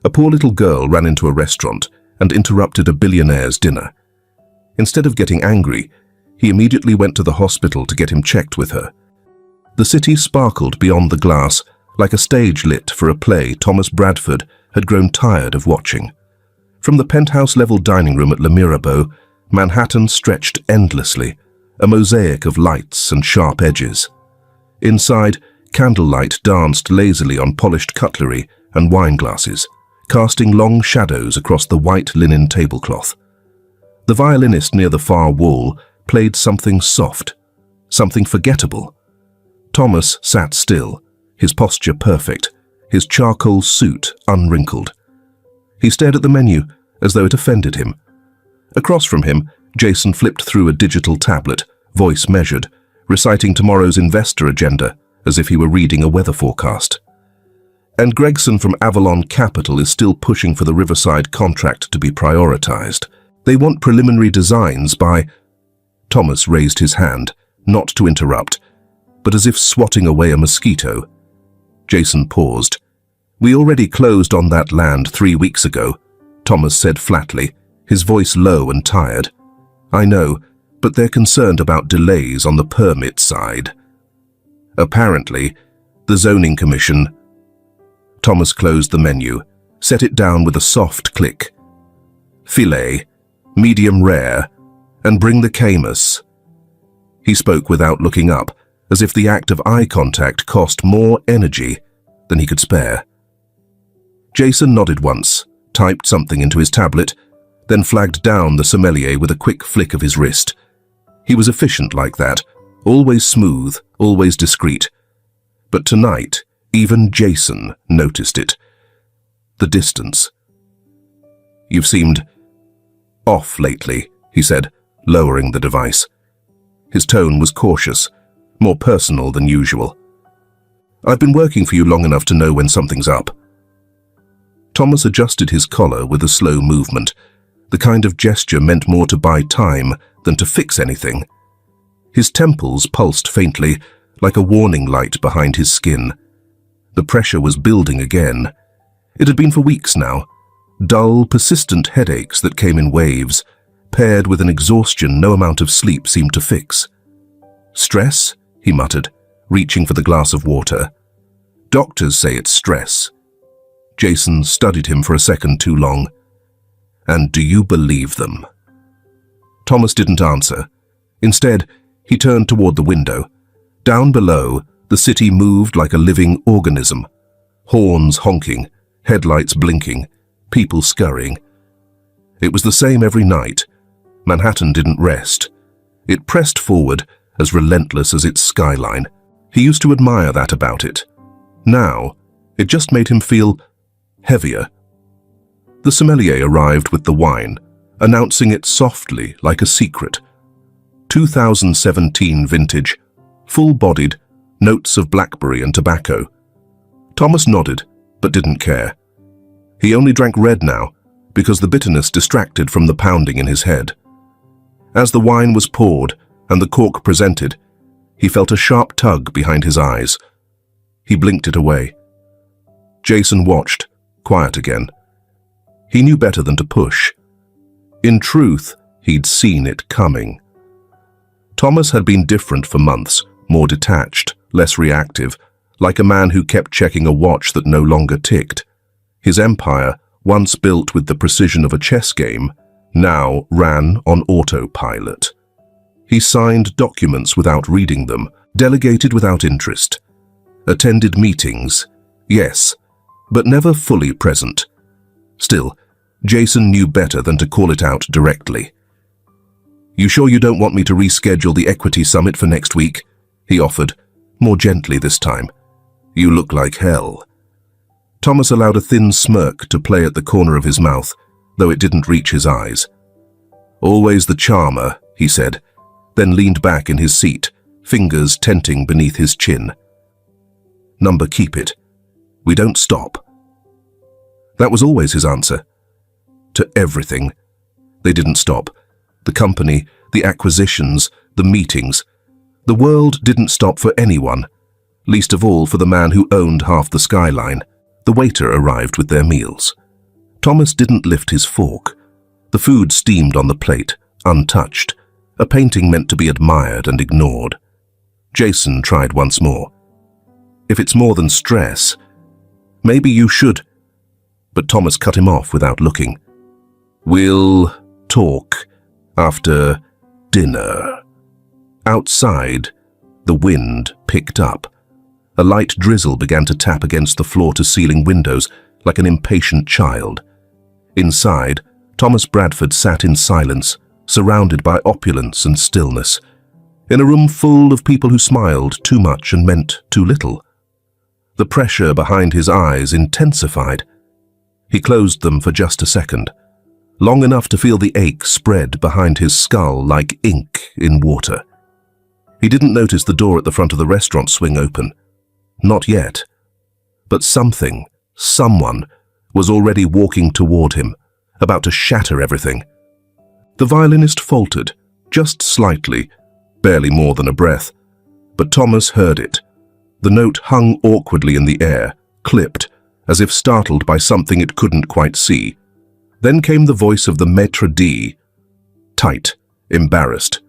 A poor little girl ran into a restaurant and interrupted a billionaire's dinner. Instead of getting angry, he immediately went to the hospital to get him checked with her. The city sparkled beyond the glass like a stage lit for a play Thomas Bradford had grown tired of watching. From the penthouse-level dining room at Le Mirabeau, Manhattan stretched endlessly, a mosaic of lights and sharp edges. Inside, candlelight danced lazily on polished cutlery and wine glasses, casting long shadows across the white linen tablecloth. The violinist near the far wall played something soft, something forgettable. Thomas sat still, his posture perfect, his charcoal suit unwrinkled. He stared at the menu as though it offended him. Across from him, Jason flipped through a digital tablet, voice measured, reciting tomorrow's investor agenda as if he were reading a weather forecast. And Gregson from Avalon Capital is still pushing for the Riverside contract to be prioritized. They want preliminary designs by... Thomas raised his hand, not to interrupt, but as if swatting away a mosquito. Jason paused. "We already closed on that land 3 weeks ago," Thomas said flatly, his voice low and tired. "I know, but they're concerned about delays on the permit side." Apparently, the zoning commission... Thomas closed the menu, set it down with a soft click. "Filet, medium rare, and bring the Camus." He spoke without looking up, as if the act of eye contact cost more energy than he could spare. Jason nodded once, typed something into his tablet, then flagged down the sommelier with a quick flick of his wrist. He was efficient like that, always smooth, always discreet. But tonight, even Jason noticed it. The distance. "You've seemed off lately," he said, lowering the device. His tone was cautious, more personal than usual. "I've been working for you long enough to know when something's up." Thomas adjusted his collar with a slow movement, the kind of gesture meant more to buy time than to fix anything. His temples pulsed faintly, like a warning light behind his skin. The pressure was building again. It had been for weeks now. Dull, persistent headaches that came in waves, paired with an exhaustion no amount of sleep seemed to fix. "Stress?" he muttered, reaching for the glass of water. "Doctors say it's stress." Jason studied him for a second too long. "And do you believe them?" Thomas didn't answer. Instead, he turned toward the window. Down below, the city moved like a living organism. Horns honking, headlights blinking, people scurrying. It was the same every night. Manhattan didn't rest. It pressed forward, as relentless as its skyline. He used to admire that about it. Now, it just made him feel heavier. The sommelier arrived with the wine, announcing it softly like a secret. 2017 vintage, full-bodied, notes of blackberry and tobacco. Thomas nodded, but didn't care. He only drank red now, because the bitterness distracted from the pounding in his head. As the wine was poured and the cork presented, he felt a sharp tug behind his eyes. He blinked it away. Jason watched, quiet again. He knew better than to push. In truth, he'd seen it coming. Thomas had been different for months, more detached, less reactive, like a man who kept checking a watch that no longer ticked. His empire, once built with the precision of a chess game, now ran on autopilot. He signed documents without reading them, delegated without interest, attended meetings, yes, but never fully present. Still, Jason knew better than to call it out directly. "You sure you don't want me to reschedule the equity summit for next week?" he offered, more gently this time. "You look like hell." Thomas allowed a thin smirk to play at the corner of his mouth, though it didn't reach his eyes. "Always the charmer," he said, then leaned back in his seat, fingers tenting beneath his chin. "Number, keep it. We don't stop." That was always his answer. To everything. They didn't stop. The company, the acquisitions, the meetings. The world didn't stop for anyone, least of all for the man who owned half the skyline. The waiter arrived with their meals. Thomas didn't lift his fork. The food steamed on the plate, untouched, a painting meant to be admired and ignored. Jason tried once more. "If it's more than stress, maybe you should—" But Thomas cut him off without looking. "We'll talk after dinner." Outside, the wind picked up. A light drizzle began to tap against the floor-to-ceiling windows like an impatient child. Inside, Thomas Bradford sat in silence, surrounded by opulence and stillness, in a room full of people who smiled too much and meant too little. The pressure behind his eyes intensified. He closed them for just a second, long enough to feel the ache spread behind his skull like ink in water. He didn't notice the door at the front of the restaurant swing open. Not yet. But someone, was already walking toward him, about to shatter everything. The violinist faltered, just slightly, barely more than a breath, but Thomas heard it. The note hung awkwardly in the air, clipped, as if startled by something it couldn't quite see. Then came the voice of the maître d', tight, embarrassed.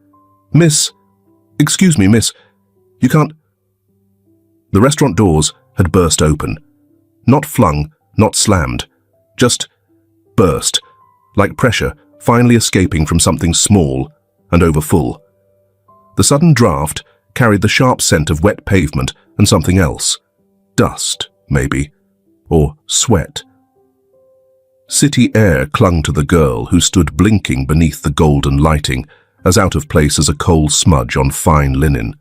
Excuse me, miss, you can't—" The restaurant doors had burst open. Not flung, not slammed, just burst, like pressure finally escaping from something small and overfull. The sudden draft carried the sharp scent of wet pavement and something else. Dust, maybe, or sweat. City air clung to the girl who stood blinking beneath the golden lighting, as out of place as a coal smudge on fine linen.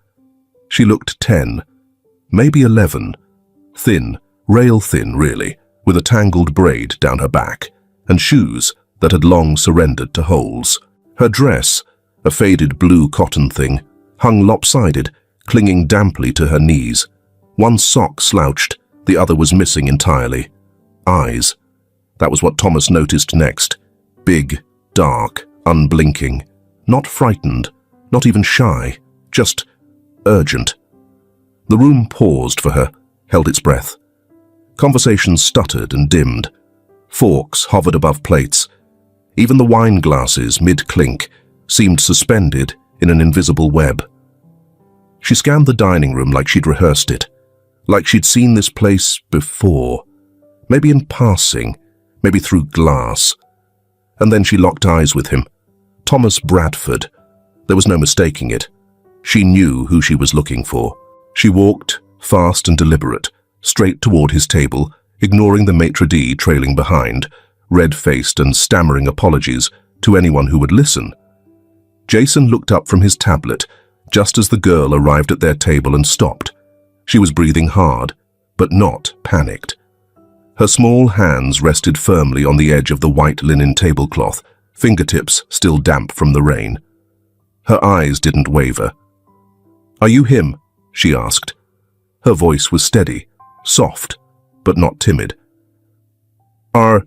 She looked 10, maybe 11, thin, rail-thin really, with a tangled braid down her back, and shoes that had long surrendered to holes. Her dress, a faded blue cotton thing, hung lopsided, clinging damply to her knees. One sock slouched, the other was missing entirely. Eyes. That was what Thomas noticed next. Big, dark, unblinking. Not frightened, not even shy, just urgent. The room paused for her, held its breath. Conversation stuttered and dimmed. Forks hovered above plates. Even the wine glasses, mid-clink, seemed suspended in an invisible web. She scanned the dining room like she'd rehearsed it, like she'd seen this place before, maybe in passing, maybe through glass. And then she locked eyes with him. Thomas Bradford. There was no mistaking it. She knew who she was looking for. She walked, fast and deliberate, straight toward his table, ignoring the maitre d' trailing behind, red-faced and stammering apologies to anyone who would listen. Jason looked up from his tablet just as the girl arrived at their table and stopped. She was breathing hard, but not panicked. Her small hands rested firmly on the edge of the white linen tablecloth, fingertips still damp from the rain. Her eyes didn't waver. "Are you him?" she asked. Her voice was steady, soft, but not timid. "Are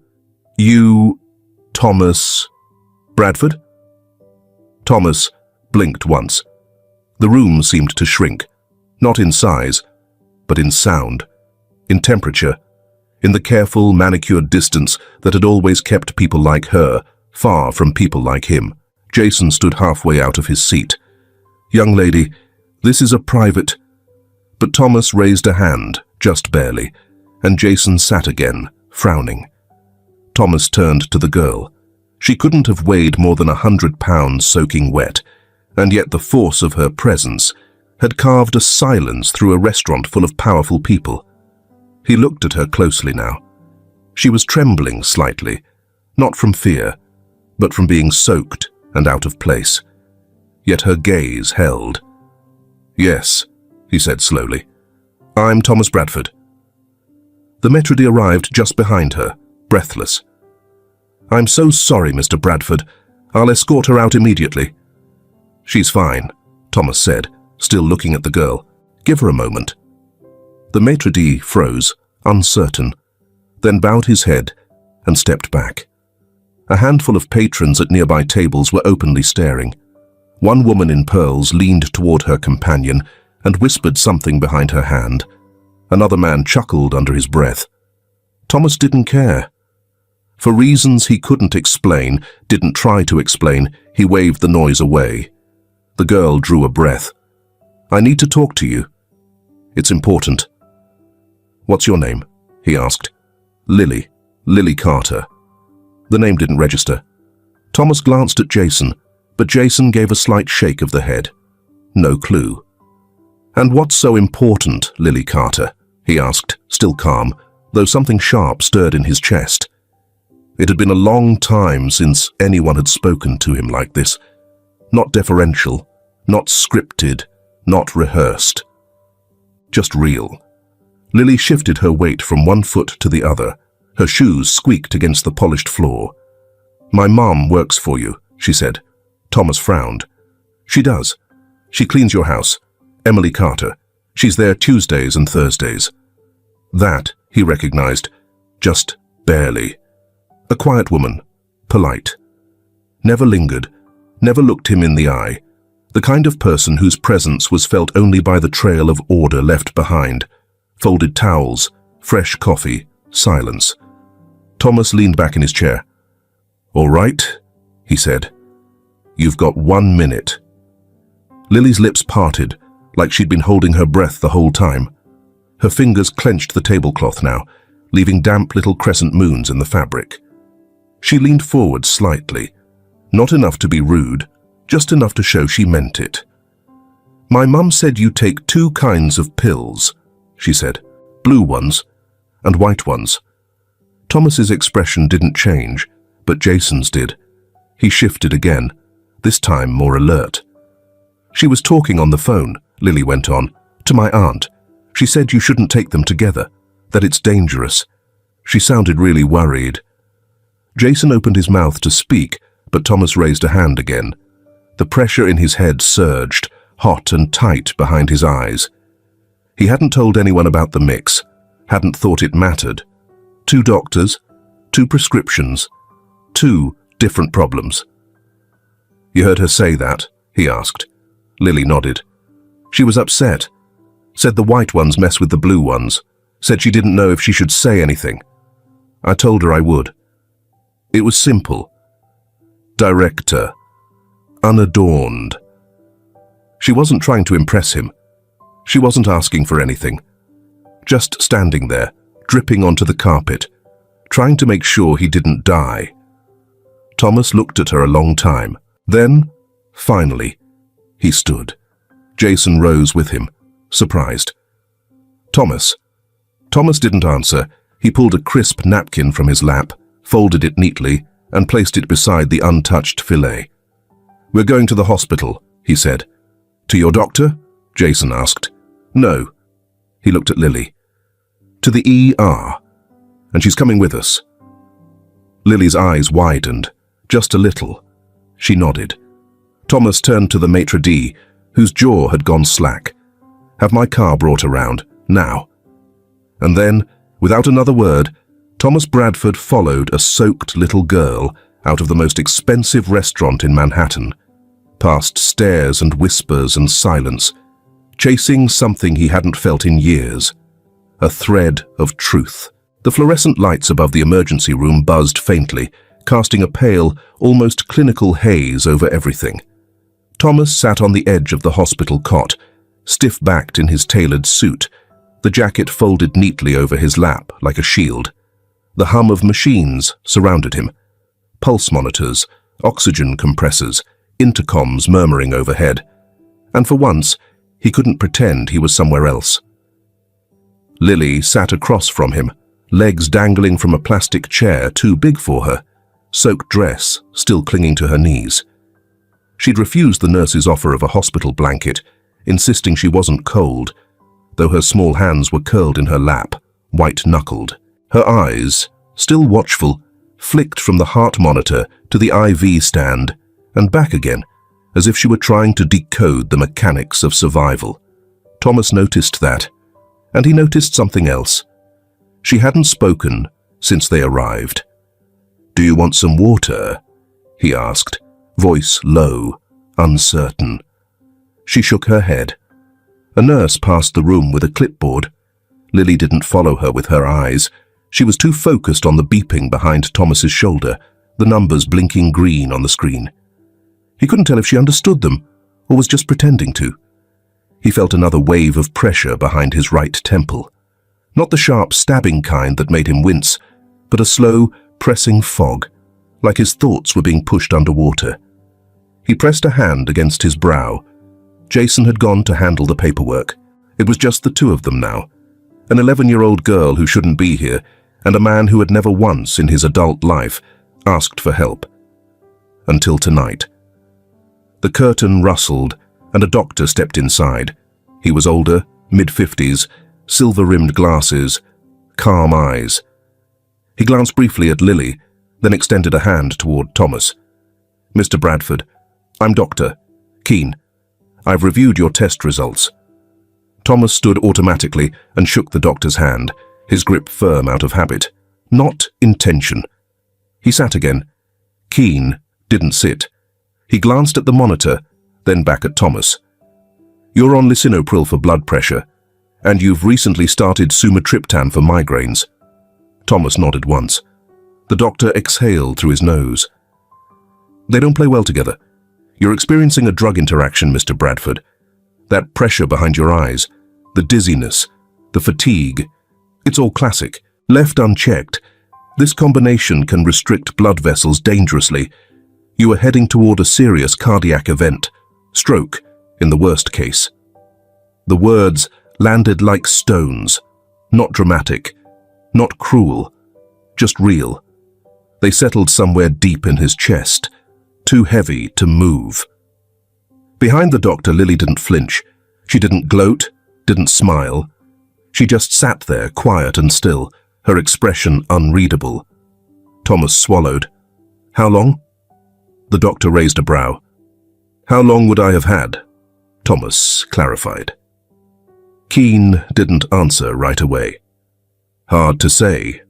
you Thomas Bradford?" Thomas blinked once. The room seemed to shrink, not in size, but in sound, in temperature, in the careful, manicured distance that had always kept people like her far from people like him. Jason stood halfway out of his seat. "Young lady, this is a private—" But Thomas raised a hand, just barely, and Jason sat again, frowning. Thomas turned to the girl. She couldn't have weighed more than 100 pounds soaking wet, and yet the force of her presence had carved a silence through a restaurant full of powerful people. He looked at her closely now. She was trembling slightly, not from fear, but from being soaked and out of place. Yet her gaze held. "Yes," he said slowly. "I'm Thomas Bradford." The maître d' arrived just behind her, breathless. "I'm so sorry, Mr. Bradford. I'll escort her out immediately." "She's fine," Thomas said, still looking at the girl. "Give her a moment." The maître d' froze, uncertain, then bowed his head and stepped back. A handful of patrons at nearby tables were openly staring. One woman in pearls leaned toward her companion and whispered something behind her hand. Another man chuckled under his breath. Thomas didn't care. For reasons he couldn't explain, didn't try to explain, he waved the noise away. The girl drew a breath. "I need to talk to you. It's important." "What's your name?" he asked. "Lily. Lily Carter." The name didn't register. Thomas glanced at Jason, but Jason gave a slight shake of the head. No clue. "And what's so important, Lily Carter?" he asked, still calm, though something sharp stirred in his chest. It had been a long time since anyone had spoken to him like this. Not deferential, not scripted, not rehearsed. Just real. Lily shifted her weight from one foot to the other. Her shoes squeaked against the polished floor. "My mom works for you," she said. Thomas frowned. "She does. She cleans your house. Emily Carter. She's there Tuesdays and Thursdays." That, he recognized, just barely. A quiet woman, polite. Never lingered, never looked him in the eye. The kind of person whose presence was felt only by the trail of order left behind. Folded towels, fresh coffee, silence. Thomas leaned back in his chair. "All right," he said. "You've got 1 minute." Lily's lips parted, like she'd been holding her breath the whole time. Her fingers clenched the tablecloth now, leaving damp little crescent moons in the fabric. She leaned forward slightly, not enough to be rude, just enough to show she meant it. "My mum said you take 2 kinds of pills," she said. "Blue ones and white ones." Thomas's expression didn't change, but Jason's did. He shifted again, this time more alert. "She was talking on the phone," Lily went on, "to my aunt. She said you shouldn't take them together, that it's dangerous." She sounded really worried. Jason opened his mouth to speak, but Thomas raised a hand again. The pressure in his head surged, hot and tight behind his eyes. He hadn't told anyone about the mix, hadn't thought it mattered. 2 doctors, 2 prescriptions, 2 different problems. "You heard her say that?" he asked. Lily nodded. "She was upset. Said the white ones mess with the blue ones. Said she didn't know if she should say anything. I told her I would. It was simple. Director. Unadorned. She wasn't trying to impress him. She wasn't asking for anything. Just standing there, dripping onto the carpet, trying to make sure he didn't die." Thomas looked at her a long time. Then, finally, he stood. Jason rose with him, surprised. "Thomas." Thomas didn't answer. He pulled a crisp napkin from his lap, folded it neatly, and placed it beside the untouched fillet. "We're going to the hospital," he said. "To your doctor?" Jason asked. "No." He looked at Lily. "To the ER. And she's coming with us." Lily's eyes widened, just a little. She nodded. Thomas turned to the maitre d', whose jaw had gone slack. "Have my car brought around, now." And then, without another word, Thomas Bradford followed a soaked little girl out of the most expensive restaurant in Manhattan, past stares and whispers and silence, chasing something he hadn't felt in years, a thread of truth. The fluorescent lights above the emergency room buzzed faintly, casting a pale, almost clinical haze over everything. Thomas sat on the edge of the hospital cot, stiff-backed in his tailored suit, the jacket folded neatly over his lap like a shield. The hum of machines surrounded him. Pulse monitors, oxygen compressors, intercoms murmuring overhead. And for once, he couldn't pretend he was somewhere else. Lily sat across from him, legs dangling from a plastic chair too big for her, soaked dress still clinging to her knees. She'd refused the nurse's offer of a hospital blanket, insisting she wasn't cold, though her small hands were curled in her lap, white-knuckled. Her eyes, still watchful, flicked from the heart monitor to the IV stand and back again, as if she were trying to decode the mechanics of survival. Thomas noticed that, and he noticed something else. She hadn't spoken since they arrived. "Do you want some water?" he asked, voice low, uncertain. She shook her head. A nurse passed the room with a clipboard. Lily didn't follow her with her eyes. She was too focused on the beeping behind Thomas's shoulder, the numbers blinking green on the screen. He couldn't tell if she understood them or was just pretending to. He felt another wave of pressure behind his right temple. Not the sharp stabbing kind that made him wince, but a slow, pressing fog, like his thoughts were being pushed underwater. He pressed a hand against his brow. Jason had gone to handle the paperwork. It was just the two of them now. An 11-year-old girl who shouldn't be here, and a man who had never once in his adult life asked for help. Until tonight. The curtain rustled, and a doctor stepped inside. He was older, mid-50s, silver-rimmed glasses, calm eyes. He glanced briefly at Lily, then extended a hand toward Thomas. "Mr. Bradford, I'm Dr. Keene. I've reviewed your test results." Thomas stood automatically and shook the doctor's hand, his grip firm out of habit, not intention. He sat again. Keene didn't sit. He glanced at the monitor, then back at Thomas. "You're on lisinopril for blood pressure, and you've recently started sumatriptan for migraines." Thomas nodded once. The doctor exhaled through his nose. "They don't play well together. You're experiencing a drug interaction, Mr. Bradford. That pressure behind your eyes, the dizziness, the fatigue, it's all classic. Left unchecked, this combination can restrict blood vessels dangerously. You are heading toward a serious cardiac event, stroke in the worst case." The words landed like stones, not dramatic, not cruel, just real. They settled somewhere deep in his chest, too heavy to move. Behind the doctor, Lily didn't flinch. She didn't gloat, didn't smile. She just sat there, quiet and still, her expression unreadable. Thomas swallowed. "How long?" The doctor raised a brow. "How long would I have had?" Thomas clarified. Keene didn't answer right away. Hard to say.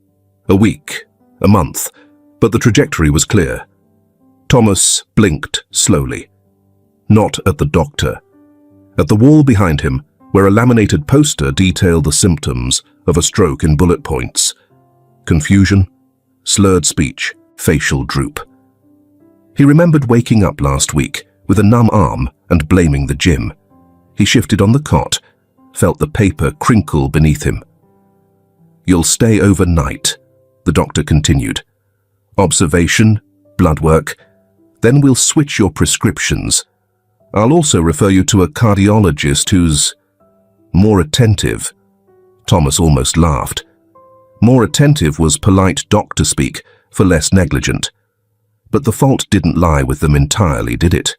A week, a month, but the trajectory was clear. Thomas blinked slowly. Not at the doctor. At the wall behind him, where a laminated poster detailed the symptoms of a stroke in bullet points. Confusion, slurred speech, facial droop. He remembered waking up last week with a numb arm and blaming the gym. He shifted on the cot, felt the paper crinkle beneath him. "You'll stay overnight," the doctor continued. "Observation, blood work, then we'll switch your prescriptions. I'll also refer you to a cardiologist who's more attentive." Thomas almost laughed. More attentive was polite doctor speak for less negligent. But the fault didn't lie with them entirely, did it?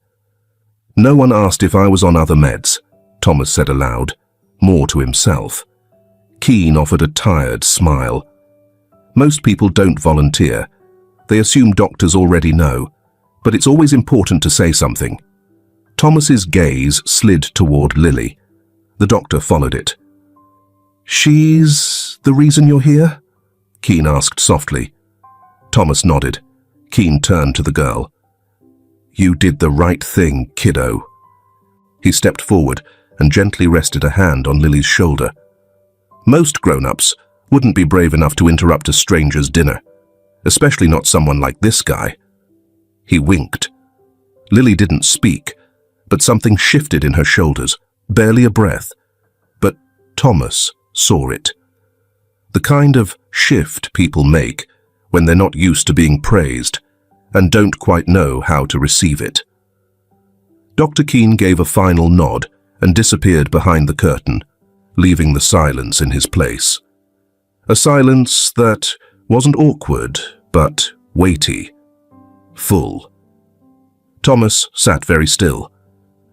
"No one asked if I was on other meds," Thomas said aloud, more to himself. Keene offered a tired smile. "Most people don't volunteer. They assume doctors already know, but it's always important to say something." Thomas's gaze slid toward Lily. The doctor followed it. "She's the reason you're here?" Keene asked softly. Thomas nodded. Keene turned to the girl. "You did the right thing, kiddo." He stepped forward and gently rested a hand on Lily's shoulder. Most grown-ups wouldn't be brave enough to interrupt a stranger's dinner, especially not someone like this guy. He winked. Lily didn't speak, but something shifted in her shoulders, barely a breath. But Thomas saw it. The kind of shift people make when they're not used to being praised and don't quite know how to receive it. Dr. Keene gave a final nod and disappeared behind the curtain, leaving the silence in his place. A silence that wasn't awkward, but weighty, full. Thomas sat very still.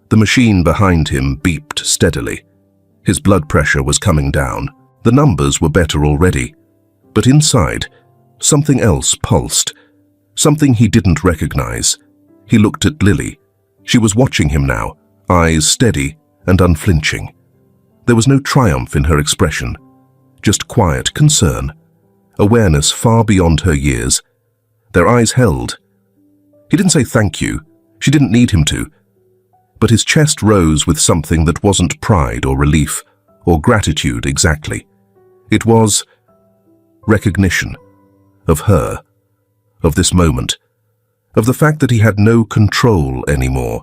The machine behind him beeped steadily. His blood pressure was coming down. The numbers were better already. But inside, something else pulsed, something he didn't recognize. He looked at Lily. She was watching him now, eyes steady and unflinching. There was no triumph in her expression, just quiet concern, awareness far beyond her years. Their eyes held. He didn't say thank you. She didn't need him to. But his chest rose with something that wasn't pride or relief or gratitude exactly. It was recognition, of her, of this moment, of the fact that he had no control anymore,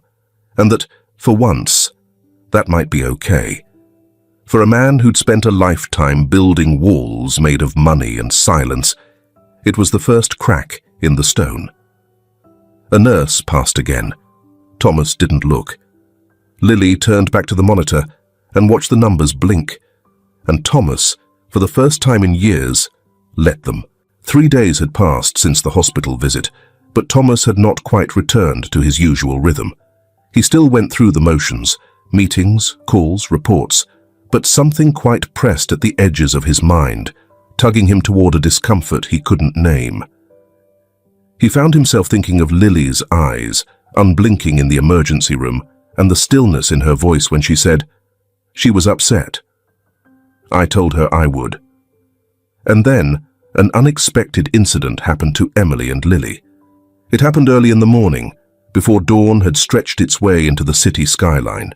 and that, for once, that might be okay. For a man who'd spent a lifetime building walls made of money and silence, it was the first crack in the stone. A nurse passed again. Thomas didn't look. Lily turned back to the monitor and watched the numbers blink, and Thomas, for the first time in years, let them. 3 days had passed since the hospital visit, but Thomas had not quite returned to his usual rhythm. He still went through the motions, meetings, calls, reports, but something quite pressed at the edges of his mind, tugging him toward a discomfort he couldn't name. He found himself thinking of Lily's eyes, unblinking in the emergency room, and the stillness in her voice when she said, "She was upset. I told her I would." And then, an unexpected incident happened to Emily and Lily. It happened early in the morning, before dawn had stretched its way into the city skyline.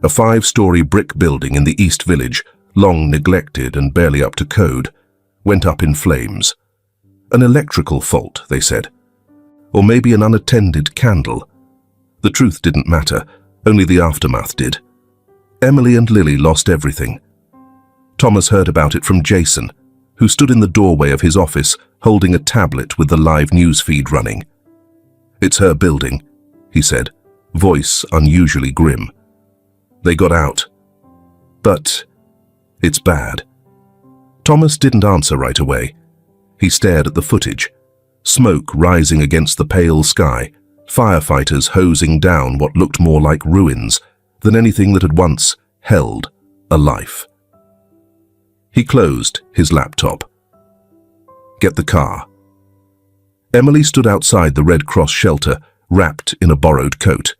A 5-story brick building in the East Village, long neglected and barely up to code, went up in flames. An electrical fault, they said. Or maybe an unattended candle. The truth didn't matter, only the aftermath did. Emily and Lily lost everything. Thomas heard about it from Jason, who stood in the doorway of his office holding a tablet with the live news feed running. "It's her building," he said, voice unusually grim. "They got out. But it's bad." Thomas didn't answer right away. He stared at the footage. Smoke rising against the pale sky, firefighters hosing down what looked more like ruins than anything that had once held a life. He closed his laptop. "Get the car." Emily stood outside the Red Cross shelter, wrapped in a borrowed coat.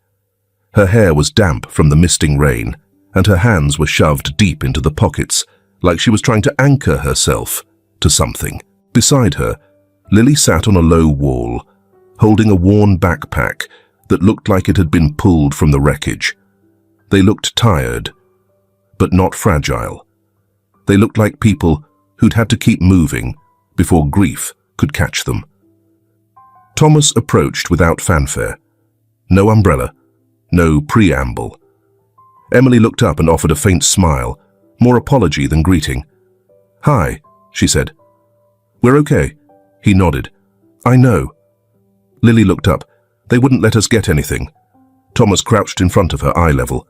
Her hair was damp from the misting rain, and her hands were shoved deep into the pockets, like she was trying to anchor herself to something. Beside her, Lily sat on a low wall, holding a worn backpack that looked like it had been pulled from the wreckage. They looked tired, but not fragile. They looked like people who'd had to keep moving before grief could catch them. Thomas approached without fanfare. No umbrella, no preamble. Emily looked up and offered a faint smile, more apology than greeting. "Hi," she said. "We're okay." He nodded. "I know." Lily looked up. "They wouldn't let us get anything." Thomas crouched in front of her, eye level.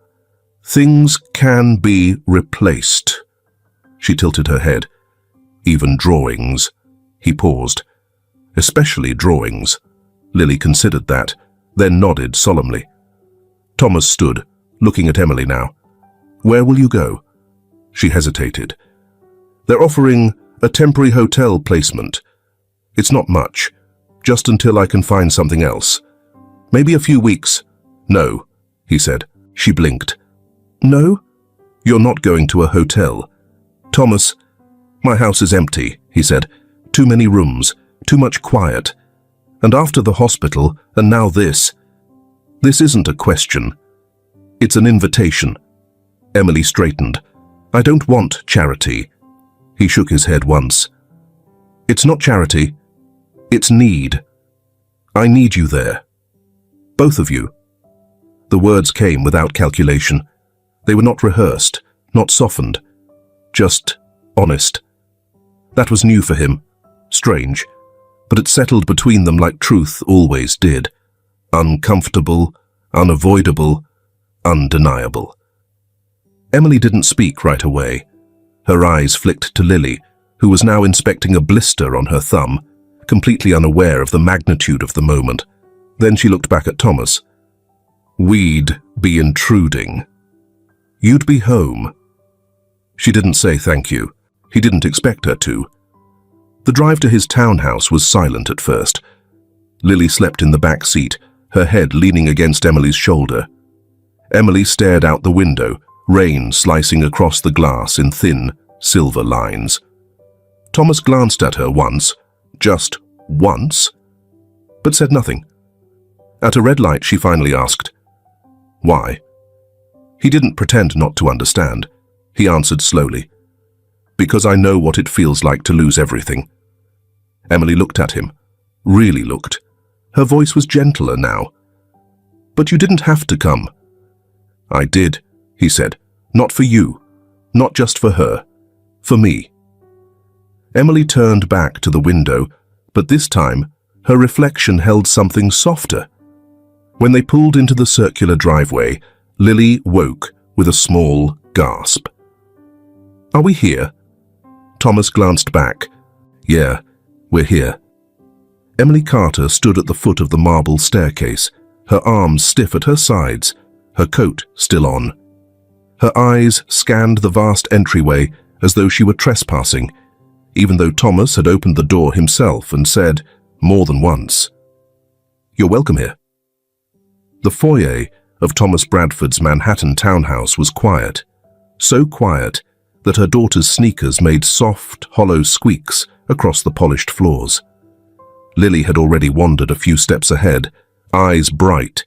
"Things can be replaced." She tilted her head. "Even drawings." He paused. "Especially drawings." Lily considered that, then nodded solemnly. Thomas stood, looking at Emily now. "Where will you go?" She hesitated. "They're offering a temporary hotel placement. It's not much, just until I can find something else. Maybe a few weeks." "No," he said. She blinked. "No? You're not going to a hotel." "Thomas, my house is empty," he said. "Too many rooms, too much quiet. And after the hospital, and now this. This isn't a question. It's an invitation." Emily straightened. "I don't want charity." He shook his head once. "It's not charity. It's need. I need you there. Both of you." The words came without calculation. They were not rehearsed, not softened. Just honest. That was new for him. Strange. But it settled between them like truth always did. Uncomfortable, unavoidable, undeniable. Emily didn't speak right away. Her eyes flicked to Lily, who was now inspecting a blister on her thumb, completely unaware of the magnitude of the moment. Then she looked back at Thomas. "We'd be intruding. You'd be home." She didn't say thank you. He didn't expect her to. The drive to his townhouse was silent at first. Lily slept in the back seat, her head leaning against Emily's shoulder. Emily stared out the window, rain slicing across the glass in thin, silver lines. Thomas glanced at her once, just once, but said nothing. At a red light, she finally asked, "Why?" He didn't pretend not to understand. He answered slowly, Because I know what it feels like to lose everything. Emily looked at him. Really looked. Her voice was gentler now. But you didn't have to come. I did, he said. Not for you. Not just for her. For me. Emily turned back to the window, but this time her reflection held something softer. When they pulled into the circular driveway, Lily woke with a small gasp. Are we here? Thomas glanced back. Yeah, we're here. Emily Carter stood at the foot of the marble staircase, her arms stiff at her sides, her coat still on. Her eyes scanned the vast entryway as though she were trespassing, even though Thomas had opened the door himself and said, more than once, "You're welcome here." The foyer of Thomas Bradford's Manhattan townhouse was quiet, so quiet that her daughter's sneakers made soft, hollow squeaks across the polished floors. Lily had already wandered a few steps ahead, eyes bright,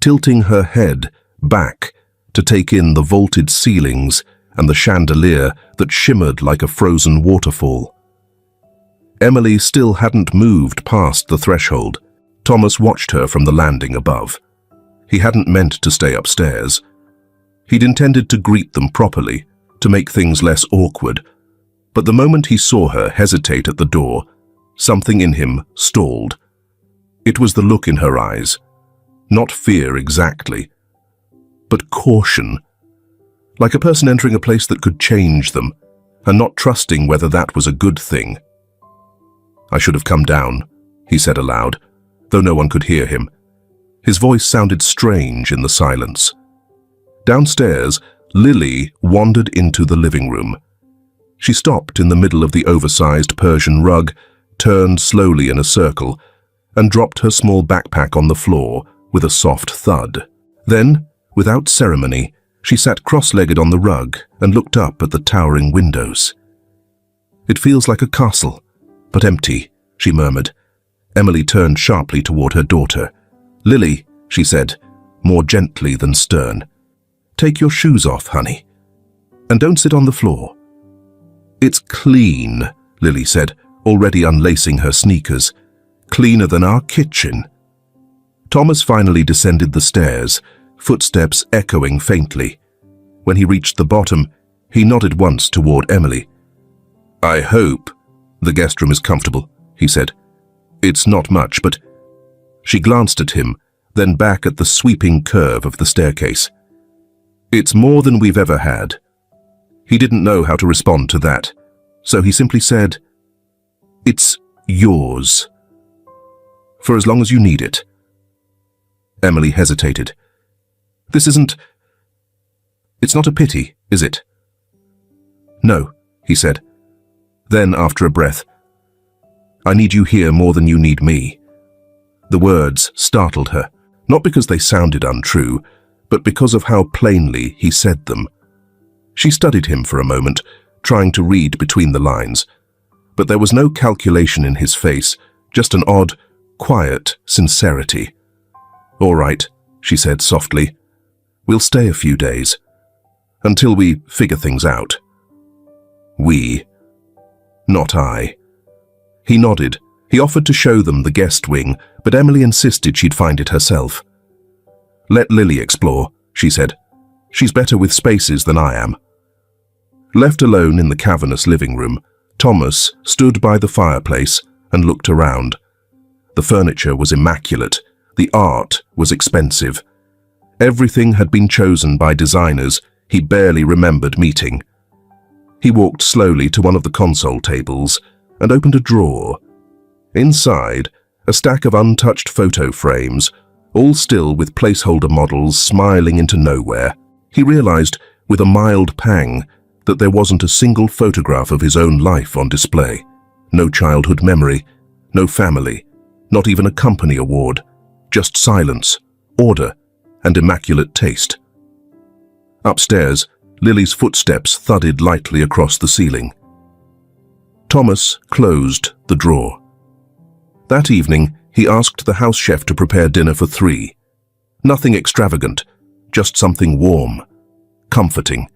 tilting her head back to take in the vaulted ceilings and the chandelier that shimmered like a frozen waterfall. Emily still hadn't moved past the threshold. Thomas watched her from the landing above. He hadn't meant to stay upstairs. He'd intended to greet them properly, to make things less awkward, but the moment he saw her hesitate at the door, something in him stalled. It was the look in her eyes. Not fear exactly, but caution. Like a person entering a place that could change them, and not trusting whether that was a good thing. I should have come down, he said aloud, though no one could hear him. His voice sounded strange in the silence. Downstairs, Lily wandered into the living room. She stopped in the middle of the oversized Persian rug, turned slowly in a circle, and dropped her small backpack on the floor with a soft thud. Then, without ceremony, she sat cross-legged on the rug and looked up at the towering windows. It feels like a castle, but empty, she murmured. Emily turned sharply toward her daughter. Lily, she said, more gently than stern. Take your shoes off, honey. And don't sit on the floor. It's clean, Lily said, already unlacing her sneakers. Cleaner than our kitchen. Thomas finally descended the stairs, footsteps echoing faintly. When he reached the bottom, he nodded once toward Emily. I hope the guest room is comfortable, he said. It's not much, but... She glanced at him, then back at the sweeping curve of the staircase. It's more than we've ever had. He didn't know how to respond to that, so he simply said, It's yours. For as long as you need it. Emily hesitated. This isn't... It's not a pity, is it? No, he said. Then, after a breath, I need you here more than you need me. The words startled her, not because they sounded untrue, but because of how plainly he said them. She studied him for a moment, trying to read between the lines, but there was no calculation in his face, just an odd, quiet sincerity. All right, she said softly. We'll stay a few days, until we figure things out. We. Not I. He nodded. He offered to show them the guest wing, but Emily insisted she'd find it herself. Let Lily explore, she said. She's better with spaces than I am. Left alone in the cavernous living room, Thomas stood by the fireplace and looked around. The furniture was immaculate. The art was expensive. Everything had been chosen by designers he barely remembered meeting. He walked slowly to one of the console tables and opened a drawer. Inside, a stack of untouched photo frames, all still with placeholder models smiling into nowhere. He realized, with a mild pang, that there wasn't a single photograph of his own life on display. No childhood memory, no family, not even a company award. Just silence, order, and immaculate taste. Upstairs, Lily's footsteps thudded lightly across the ceiling. Thomas closed the drawer. That evening, he asked the house chef to prepare dinner for 3. Nothing extravagant, just something warm, comforting.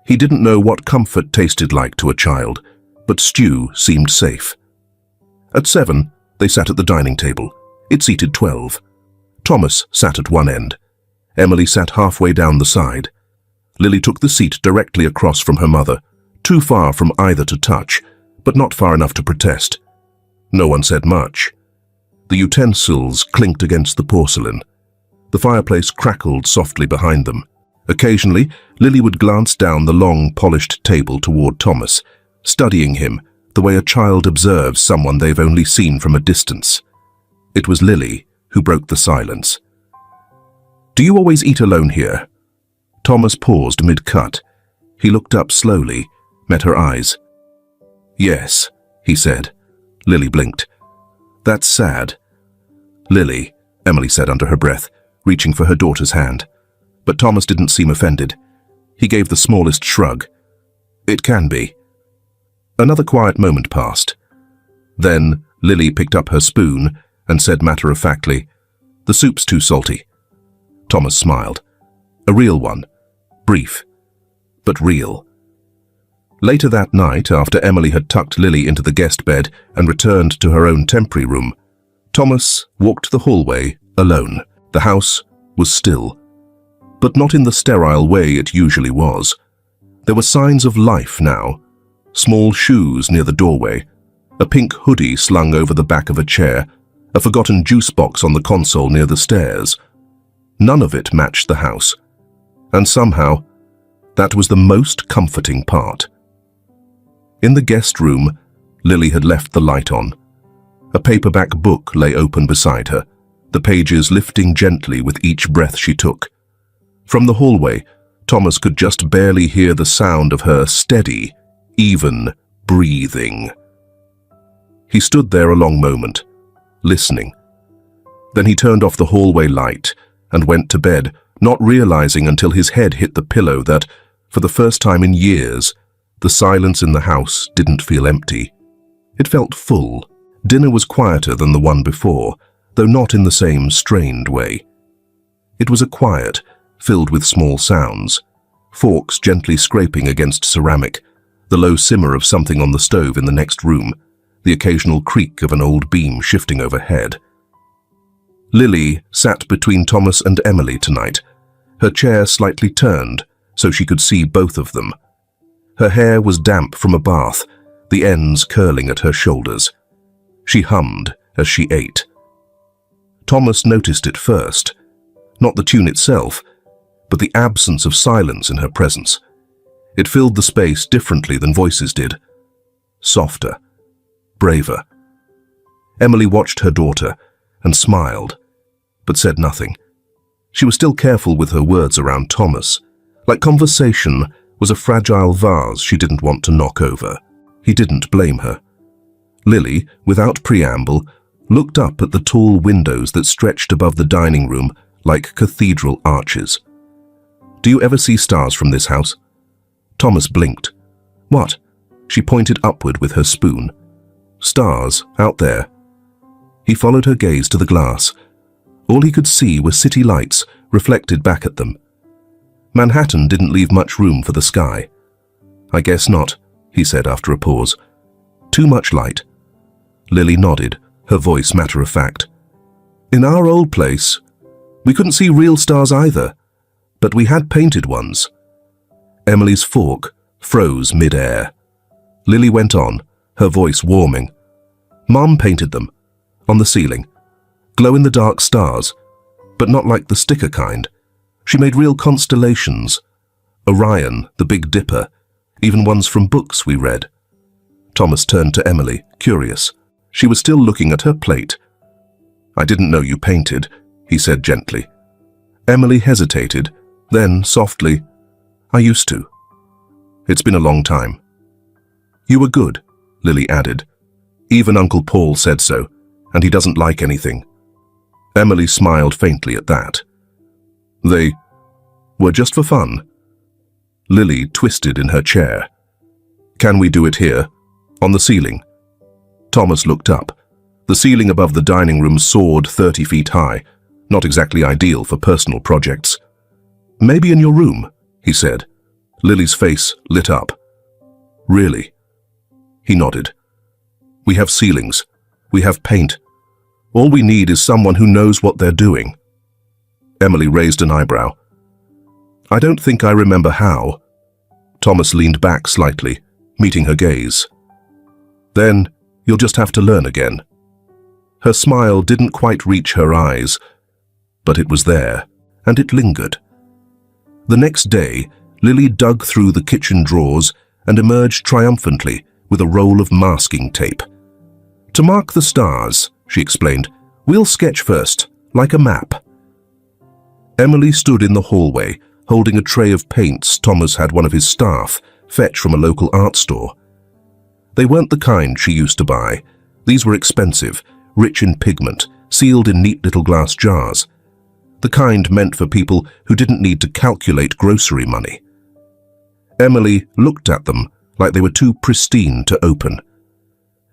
He didn't know what comfort tasted like to a child, but stew seemed safe. At 7, they sat at the dining table. It seated 12. Thomas sat at one end. Emily sat halfway down the side. Lily took the seat directly across from her mother, too far from either to touch, but not far enough to protest. No one said much. The utensils clinked against the porcelain. The fireplace crackled softly behind them. Occasionally, Lily would glance down the long, polished table toward Thomas, studying him the way a child observes someone they've only seen from a distance. It was Lily who broke the silence. "Do you always eat alone here?" Thomas paused mid-cut. He looked up slowly, met her eyes. "Yes," he said. Lily blinked. "That's sad." "Lily," Emily said under her breath, reaching for her daughter's hand. But Thomas didn't seem offended. He gave the smallest shrug. "It can be." Another quiet moment passed. Then Lily picked up her spoon and said matter-of-factly, "The soup's too salty." Thomas smiled. A real one. Brief, but real. Later that night, after Emily had tucked Lily into the guest bed and returned to her own temporary room, Thomas walked the hallway alone. The house was still, but not in the sterile way it usually was. There were signs of life now. Small shoes near the doorway, a pink hoodie slung over the back of a chair, a forgotten juice box on the console near the stairs. None of it matched the house. And somehow, that was the most comforting part. In the guest room, Lily had left the light on. A paperback book lay open beside her, the pages lifting gently with each breath she took. From the hallway, Thomas could just barely hear the sound of her steady, even breathing. He stood there a long moment, listening. Then he turned off the hallway light and went to bed, not realizing until his head hit the pillow that, for the first time in years, the silence in the house didn't feel empty. It felt full. Dinner was quieter than the one before, though not in the same strained way. It was a quiet, filled with small sounds, forks gently scraping against ceramic, the low simmer of something on the stove in the next room, the occasional creak of an old beam shifting overhead. Lily sat between Thomas and Emily tonight, her chair slightly turned so she could see both of them. Her hair was damp from a bath, the ends curling at her shoulders. She hummed as she ate. Thomas noticed it first, not the tune itself, but the absence of silence in her presence. It filled the space differently than voices did. Softer, braver. Emily watched her daughter and smiled, but said nothing. She was still careful with her words around Thomas, like conversation was a fragile vase she didn't want to knock over. He didn't blame her. Lily, without preamble, looked up at the tall windows that stretched above the dining room like cathedral arches. "Do you ever see stars from this house?" Thomas blinked. "What?" She pointed upward with her spoon. "Stars, out there." He followed her gaze to the glass. All he could see were city lights reflected back at them. Manhattan didn't leave much room for the sky. "I guess not," he said after a pause. "Too much light." Lily nodded, her voice matter-of-fact. "In our old place, we couldn't see real stars either, but we had painted ones." Emily's fork froze mid-air. Lily went on, her voice warming. "Mom painted them, on the ceiling. Glow-in-the-dark stars, but not like the sticker kind. She made real constellations. Orion, the Big Dipper, even ones from books we read." Thomas turned to Emily, curious. She was still looking at her plate. "I didn't know you painted," he said gently. Emily hesitated, then softly, "I used to. It's been a long time." "You were good," Lily added. "Even Uncle Paul said so, and he doesn't like anything." Emily smiled faintly at that. "They were just for fun." Lily twisted in her chair. "Can we do it here, on the ceiling?" Thomas looked up. The ceiling above the dining room soared 30 feet high, not exactly ideal for personal projects. "Maybe in your room," he said. Lily's face lit up. Really? He nodded. We have ceilings. We have paint. All we need is someone who knows what they're doing. Emily raised an eyebrow. I don't think I remember how. Thomas leaned back slightly, meeting her gaze. Then you'll just have to learn again. Her smile didn't quite reach her eyes, but it was there, and it lingered. The next day, Lily dug through the kitchen drawers and emerged triumphantly with a roll of masking tape. To mark the stars, she explained, we'll sketch first, like a map. Emily stood in the hallway, holding a tray of paints Thomas had one of his staff fetch from a local art store. They weren't the kind she used to buy. These were expensive, rich in pigment, sealed in neat little glass jars. The kind meant for people who didn't need to calculate grocery money. Emily looked at them like they were too pristine to open.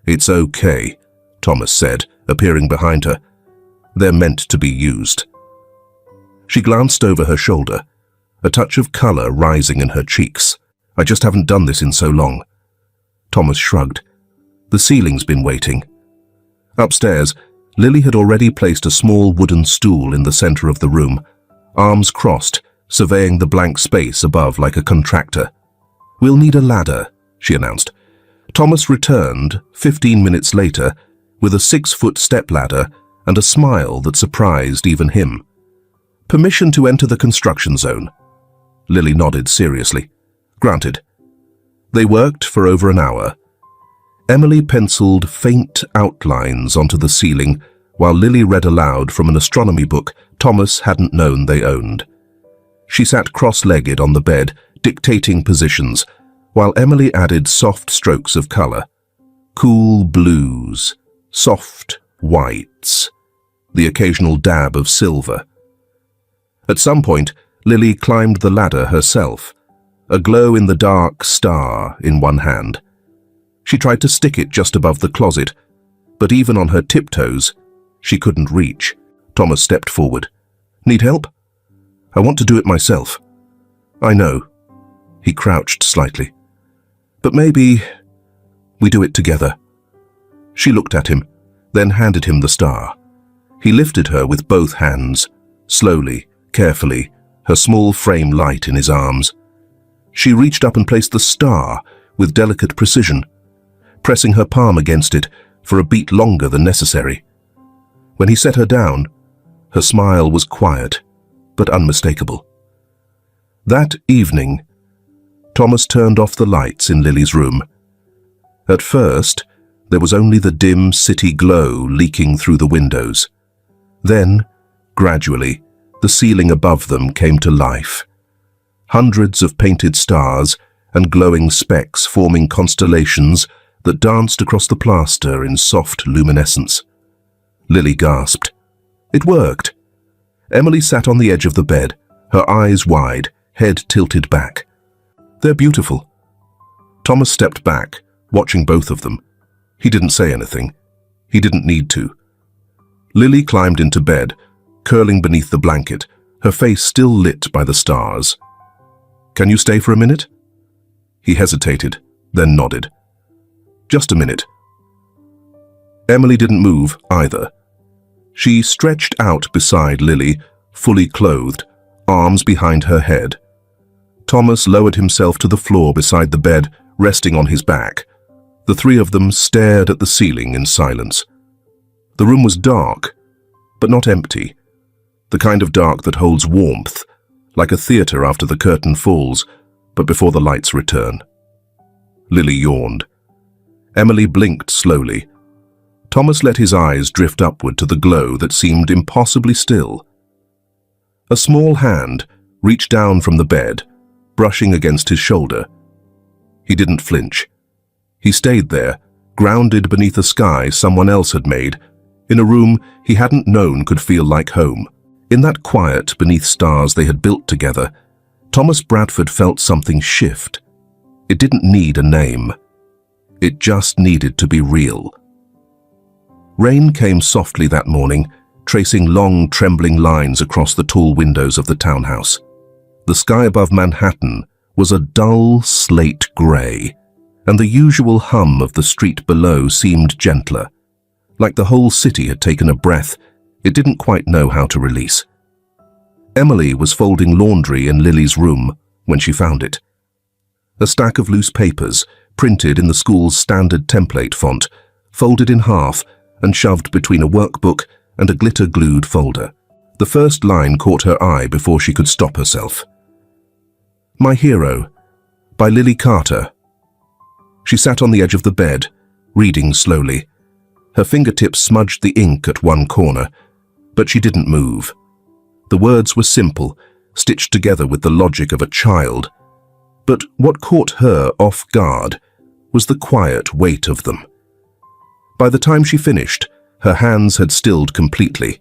It's okay, Thomas said, appearing behind her. They're meant to be used. She glanced over her shoulder, a touch of color rising in her cheeks. I just haven't done this in so long. Thomas shrugged. The ceiling's been waiting. Upstairs, Lily had already placed a small wooden stool in the center of the room, arms crossed, surveying the blank space above like a contractor. We'll need a ladder, she announced. Thomas returned 15 minutes later with a 6-foot stepladder and a smile that surprised even him. Permission to enter the construction zone. Lily nodded seriously. Granted. They worked for over an hour. Emily penciled faint outlines onto the ceiling while Lily read aloud from an astronomy book Thomas hadn't known they owned. She sat cross-legged on the bed, dictating positions, while Emily added soft strokes of color. Cool blues, soft whites, the occasional dab of silver. At some point, Lily climbed the ladder herself, a glow-in-the-dark star in one hand. She tried to stick it just above the closet, but even on her tiptoes, she couldn't reach. Thomas stepped forward. Need help? I want to do it myself. I know. He crouched slightly. But maybe we do it together. She looked at him, then handed him the star. He lifted her with both hands, slowly, carefully, her small frame light in his arms. She reached up and placed the star with delicate precision, pressing her palm against it for a beat longer than necessary. When he set her down, her smile was quiet but unmistakable. That evening, Thomas turned off the lights in Lily's room. At first, there was only the dim city glow leaking through the windows. Then, gradually, the ceiling above them came to life. Hundreds of painted stars and glowing specks forming constellations that danced across the plaster in soft luminescence. Lily gasped. It worked. Emily sat on the edge of the bed, her eyes wide, head tilted back. They're beautiful. Thomas stepped back, watching both of them. He didn't say anything. He didn't need to. Lily climbed into bed, curling beneath the blanket, her face still lit by the stars. Can you stay for a minute? He hesitated, then nodded. Just a minute. Emily didn't move either. She stretched out beside Lily, fully clothed, arms behind her head. Thomas lowered himself to the floor beside the bed, resting on his back. The three of them stared at the ceiling in silence. The room was dark, but not empty. The kind of dark that holds warmth, like a theater after the curtain falls, but before the lights return. Lily yawned. Emily blinked slowly. Thomas let his eyes drift upward to the glow that seemed impossibly still. A small hand reached down from the bed, brushing against his shoulder. He didn't flinch. He stayed there, grounded beneath a sky someone else had made, in a room he hadn't known could feel like home. In that quiet beneath stars they had built together, Thomas Bradford felt something shift. It didn't need a name. It just needed to be real. Rain came softly that morning, tracing long, trembling lines across the tall windows of the townhouse. The sky above Manhattan was a dull slate grey, and the usual hum of the street below seemed gentler, like the whole city had taken a breath it didn't quite know how to release. Emily was folding laundry in Lily's room when she found it. A stack of loose papers, printed in the school's standard template font, folded in half and shoved between a workbook and a glitter-glued folder. The first line caught her eye before she could stop herself. "My Hero," by Lily Carter. She sat on the edge of the bed, reading slowly. Her fingertips smudged the ink at one corner, but she didn't move. The words were simple, stitched together with the logic of a child. But what caught her off guard was the quiet weight of them. By the time she finished, her hands had stilled completely.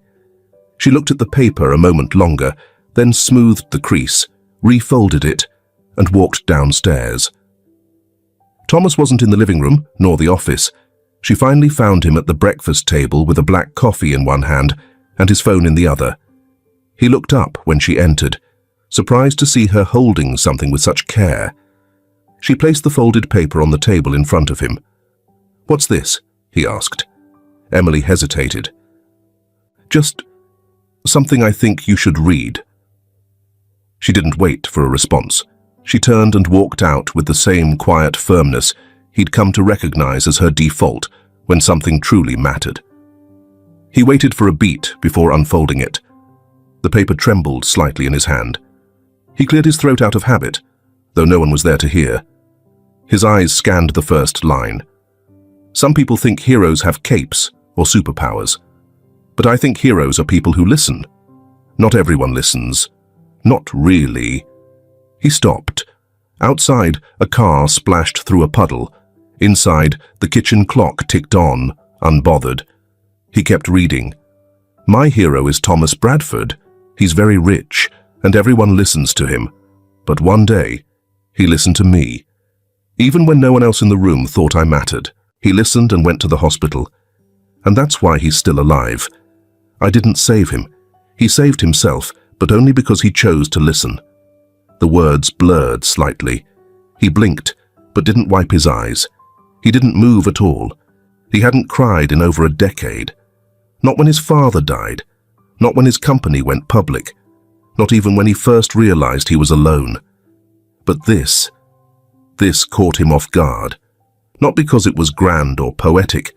She looked at the paper a moment longer, then smoothed the crease, refolded it, and walked downstairs. Thomas wasn't in the living room, nor the office. She finally found him at the breakfast table with a black coffee in one hand and his phone in the other. He looked up when she entered, surprised to see her holding something with such care. She placed the folded paper on the table in front of him. "What's this?" he asked. Emily hesitated. "Just something I think you should read." She didn't wait for a response. She turned and walked out with the same quiet firmness he'd come to recognize as her default when something truly mattered. He waited for a beat before unfolding it. The paper trembled slightly in his hand. He cleared his throat out of habit, though no one was there to hear. His eyes scanned the first line. "Some people think heroes have capes or superpowers, but I think heroes are people who listen. Not everyone listens. Not really." He stopped. Outside, a car splashed through a puddle. Inside, the kitchen clock ticked on, unbothered. He kept reading. "My hero is Thomas Bradford. He's very rich, and everyone listens to him. But one day, he listened to me. Even when no one else in the room thought I mattered, he listened and went to the hospital. And that's why he's still alive. I didn't save him. He saved himself, but only because he chose to listen." The words blurred slightly. He blinked, but didn't wipe his eyes. He didn't move at all. He hadn't cried in over a decade. Not when his father died. Not when his company went public. Not even when he first realized he was alone. But this caught him off guard. Not because it was grand or poetic,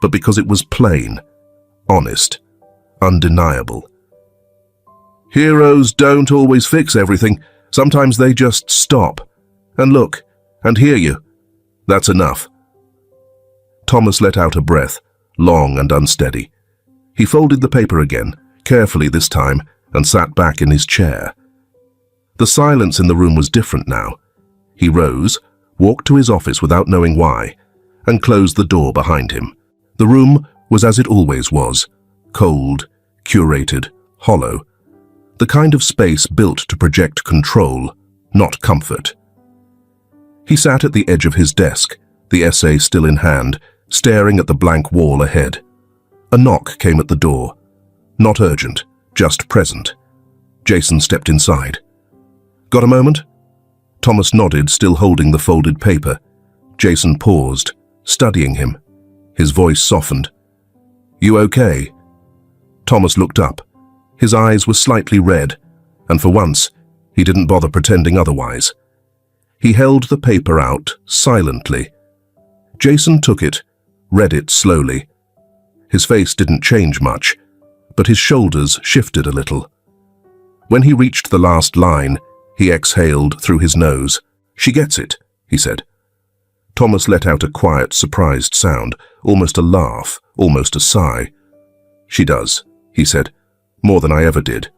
but because it was plain, honest, undeniable. "Heroes don't always fix everything. Sometimes they just stop and look and hear you. That's enough." Thomas let out a breath, long and unsteady. He folded the paper again, carefully this time, and sat back in his chair. The silence in the room was different now. He rose, walked to his office without knowing why, and closed the door behind him. The room was as it always was, cold, curated, hollow. The kind of space built to project control, not comfort. He sat at the edge of his desk, the essay still in hand, staring at the blank wall ahead. A knock came at the door. Not urgent, just present. Jason stepped inside. "Got a moment?" Thomas nodded, still holding the folded paper. Jason paused, studying him. His voice softened. "You okay?" Thomas looked up. His eyes were slightly red, and for once, he didn't bother pretending otherwise. He held the paper out silently. Jason took it, read it slowly. His face didn't change much, but his shoulders shifted a little. When he reached the last line, he exhaled through his nose. "She gets it," he said. Thomas let out a quiet, surprised sound, almost a laugh, almost a sigh. "She does," he said. "More than I ever did."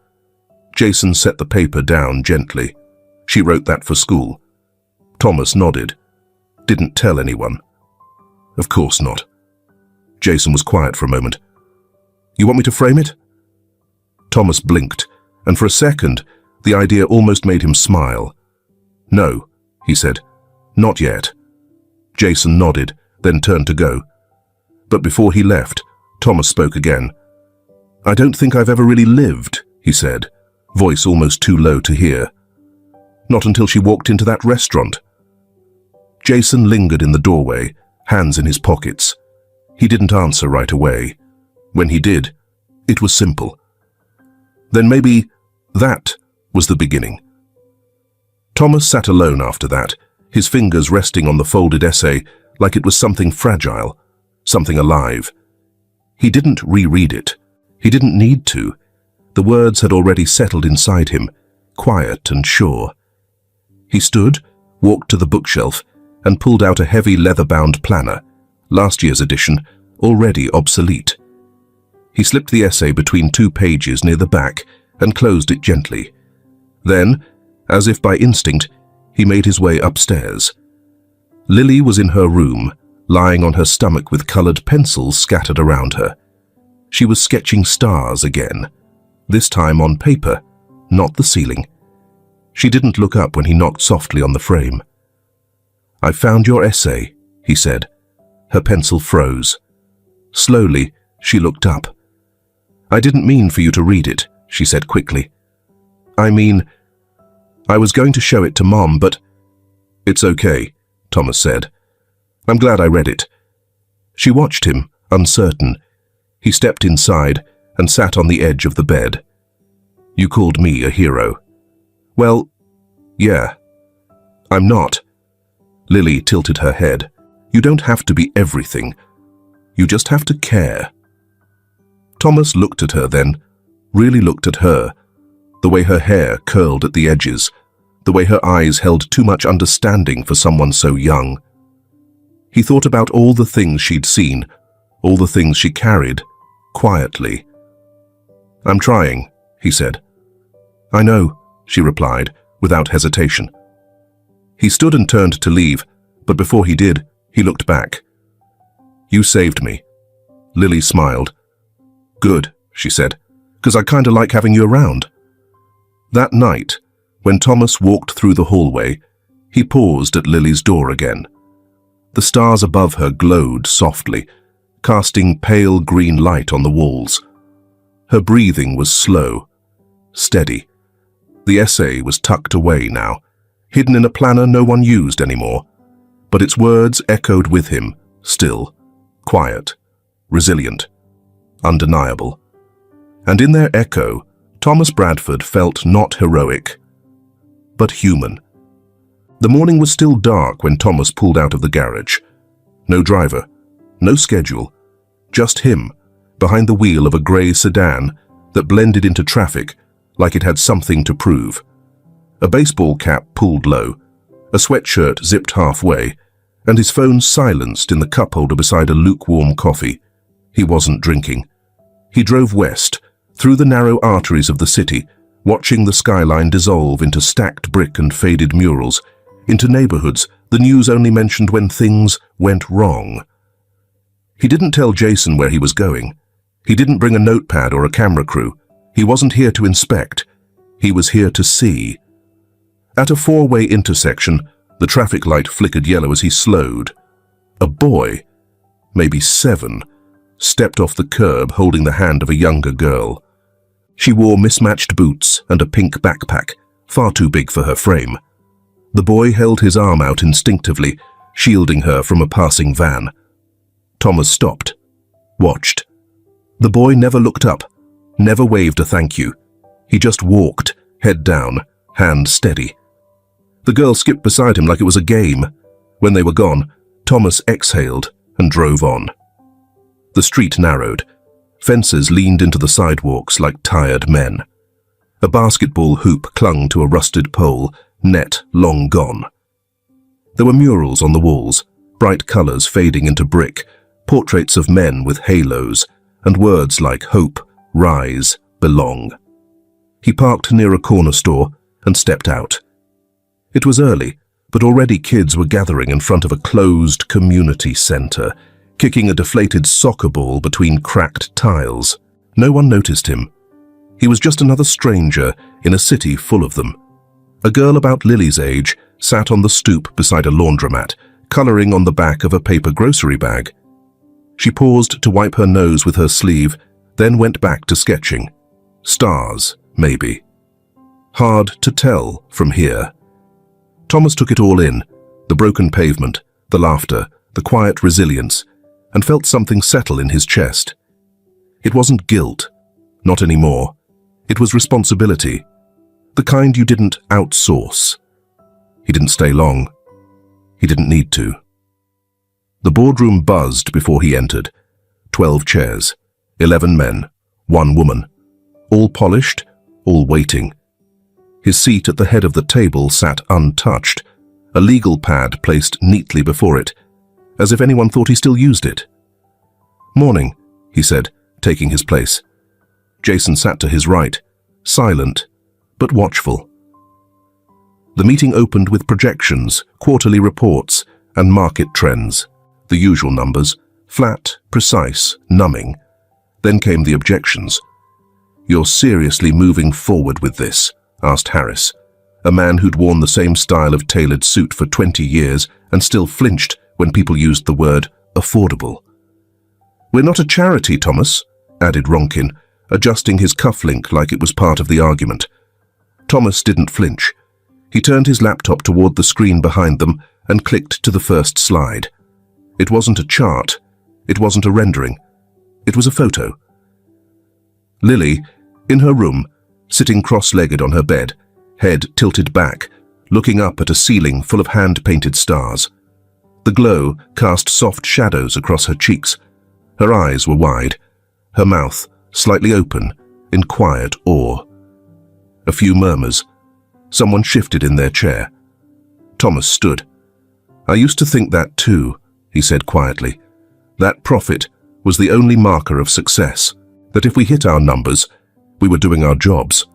Jason set the paper down gently. "She wrote that for school." Thomas nodded. "Didn't tell anyone?" "Of course not." Jason was quiet for a moment. "You want me to frame it?" Thomas blinked, and for a second, the idea almost made him smile. "No," he said. "Not yet." Jason nodded, then turned to go. But before he left, Thomas spoke again. "I don't think I've ever really lived," he said, voice almost too low to hear. Not until she walked into that restaurant. Jason lingered in the doorway, hands in his pockets. He didn't answer right away. When he did, it was simple. Then maybe that was the beginning. Thomas sat alone after that, his fingers resting on the folded essay like it was something fragile, something alive. He didn't reread it. He didn't need to. The words had already settled inside him, quiet and sure. He stood, walked to the bookshelf, and pulled out a heavy leather-bound planner, last year's edition, already obsolete. He slipped the essay between 2 pages near the back and closed it gently. Then, as if by instinct, he made his way upstairs. Lily was in her room, lying on her stomach with colored pencils scattered around her. She was sketching stars again, this time on paper, not the ceiling. She didn't look up when he knocked softly on the frame. "I found your essay," he said. Her pencil froze. Slowly, she looked up. "I didn't mean for you to read it," she said quickly. "I mean, I was going to show it to Mom, but—" "It's okay," Thomas said. "I'm glad I read it." She watched him, uncertain. He stepped inside and sat on the edge of the bed. "You called me a hero." "Well, yeah. I'm not." Lily tilted her head. "You don't have to be everything. You just have to care." Thomas looked at her then, really looked at her, the way her hair curled at the edges, the way her eyes held too much understanding for someone so young. He thought about all the things she'd seen, all the things she carried, quietly. "I'm trying," he said. "I know," she replied, without hesitation. He stood and turned to leave, but before he did, he looked back. "You saved me." Lily smiled. "Good," she said, "'cause I kinda like having you around." That night, when Thomas walked through the hallway, he paused at Lily's door again. The stars above her glowed softly, casting pale green light on the walls. Her breathing was slow, steady. The essay was tucked away now, hidden in a planner no one used anymore, but its words echoed with him, still, quiet, resilient, undeniable. And in their echo, Thomas Bradford felt not heroic, but human. The morning was still dark when Thomas pulled out of the garage. No driver, no schedule, just him, behind the wheel of a grey sedan that blended into traffic like it had something to prove. A baseball cap pulled low, a sweatshirt zipped halfway, and his phone silenced in the cup holder beside a lukewarm coffee. He wasn't drinking. He drove west, through the narrow arteries of the city, watching the skyline dissolve into stacked brick and faded murals, into neighborhoods the news only mentioned when things went wrong. He didn't tell Jason where he was going. He didn't bring a notepad or a camera crew. He wasn't here to inspect. He was here to see. At a 4-way intersection, the traffic light flickered yellow as he slowed. A boy, maybe 7, stepped off the curb holding the hand of a younger girl. She wore mismatched boots and a pink backpack, far too big for her frame. The boy held his arm out instinctively, shielding her from a passing van. Thomas stopped, watched. The boy never looked up, never waved a thank you. He just walked, head down, hand steady. The girl skipped beside him like it was a game. When they were gone, Thomas exhaled and drove on. The street narrowed. Fences leaned into the sidewalks like tired men. A basketball hoop clung to a rusted pole, net long gone. There were murals on the walls, bright colors fading into brick, portraits of men with halos, and words like hope, rise, belong. He parked near a corner store and stepped out. It was early, but already kids were gathering in front of a closed community center, kicking a deflated soccer ball between cracked tiles. No one noticed him. He was just another stranger in a city full of them. A girl about Lily's age sat on the stoop beside a laundromat, coloring on the back of a paper grocery bag. She paused to wipe her nose with her sleeve, then went back to sketching. Stars, maybe. Hard to tell from here. Thomas took it all in, the broken pavement, the laughter, the quiet resilience, and felt something settle in his chest. It wasn't guilt, not anymore. It was responsibility, the kind you didn't outsource. He didn't stay long. He didn't need to. The boardroom buzzed before he entered. 12 chairs, 11 men, 1 woman, all polished, all waiting. His seat at the head of the table sat untouched, a legal pad placed neatly before it, as if anyone thought he still used it. "Morning," he said, taking his place. Jason sat to his right, silent, but watchful. The meeting opened with projections, quarterly reports, and market trends. The usual numbers, flat, precise, numbing. Then came the objections. "You're seriously moving forward with this?" asked Harris, a man who'd worn the same style of tailored suit for 20 years and still flinched when people used the word affordable. "We're not a charity, Thomas," added Ronkin, adjusting his cufflink like it was part of the argument. Thomas didn't flinch. He turned his laptop toward the screen behind them and clicked to the first slide. It wasn't a chart. It wasn't a rendering. It was a photo. Lily, in her room, sitting cross-legged on her bed, head tilted back, looking up at a ceiling full of hand-painted stars. The glow cast soft shadows across her cheeks. Her eyes were wide, her mouth slightly open in quiet awe. A few murmurs. Someone shifted in their chair. Thomas stood. "I used to think that too," he said quietly. "That profit was the only marker of success, that if we hit our numbers, we were doing our jobs."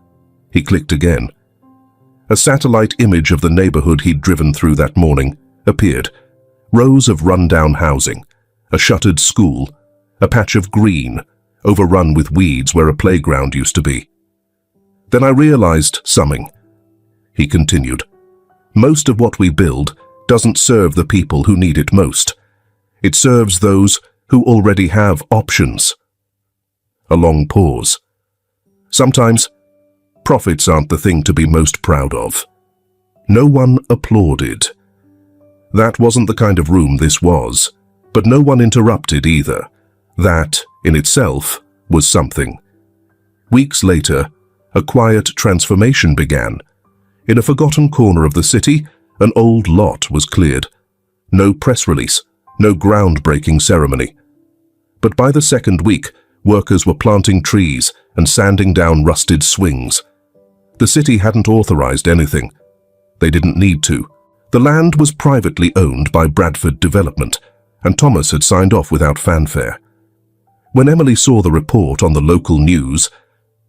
He clicked again. A satellite image of the neighborhood he'd driven through that morning appeared. Rows of run-down housing, a shuttered school, a patch of green, overrun with weeds where a playground used to be. "Then I realized something," he continued. "Most of what we build doesn't serve the people who need it most. It serves those who already have options." A long pause. "Sometimes, profits aren't the thing to be most proud of." No one applauded. That wasn't the kind of room this was, but no one interrupted either. That, in itself, was something. Weeks later, a quiet transformation began. In a forgotten corner of the city, an old lot was cleared. No press release, no groundbreaking ceremony. But by the second week, workers were planting trees and sanding down rusted swings. The city hadn't authorized anything. They didn't need to. The land was privately owned by Bradford Development, and Thomas had signed off without fanfare. When Emily saw the report on the local news,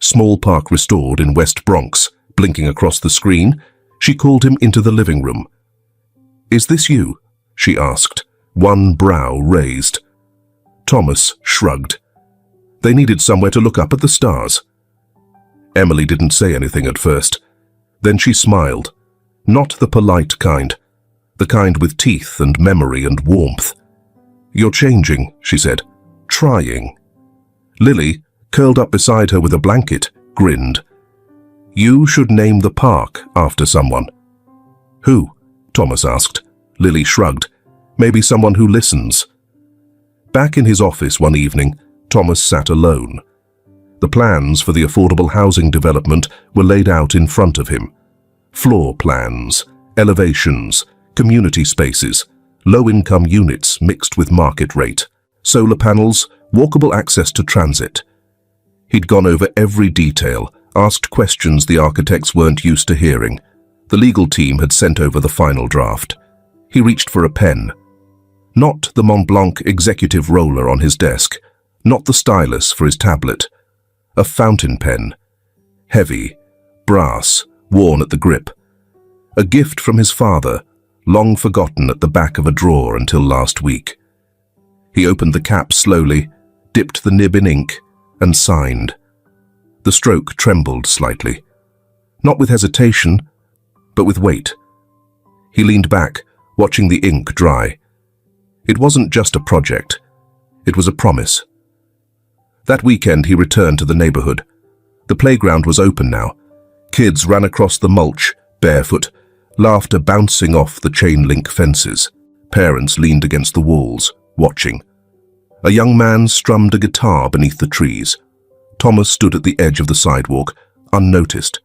"Small Park Restored in West Bronx," blinking across the screen, she called him into the living room. "Is this you?" she asked, one brow raised. Thomas shrugged. They needed somewhere to look up at the stars. Emily didn't say anything at first. Then she smiled. Not the polite kind, the kind with teeth and memory and warmth. "You're changing," she said. "Trying." Lily, curled up beside her with a blanket, grinned. "You should name the park after someone." "Who?" Thomas asked. Lily shrugged. "Maybe someone who listens." Back in his office one evening, Thomas sat alone. The plans for the affordable housing development were laid out in front of him. Floor plans, elevations, community spaces, low-income units mixed with market rate, solar panels, walkable access to transit. He'd gone over every detail, asked questions the architects weren't used to hearing. The legal team had sent over the final draft. He reached for a pen. Not the Mont Blanc executive roller on his desk, not the stylus for his tablet. A fountain pen. Heavy, brass, worn at the grip. A gift from his father, long forgotten at the back of a drawer until last week. He opened the cap slowly, dipped the nib in ink, and signed. The stroke trembled slightly. Not with hesitation, but with weight. He leaned back, watching the ink dry. It wasn't just a project. It was a promise. That weekend he returned to the neighborhood. The playground was open now. Kids ran across the mulch, barefoot, laughter bouncing off the chain-link fences. Parents leaned against the walls, watching. A young man strummed a guitar beneath the trees. Thomas stood at the edge of the sidewalk, unnoticed.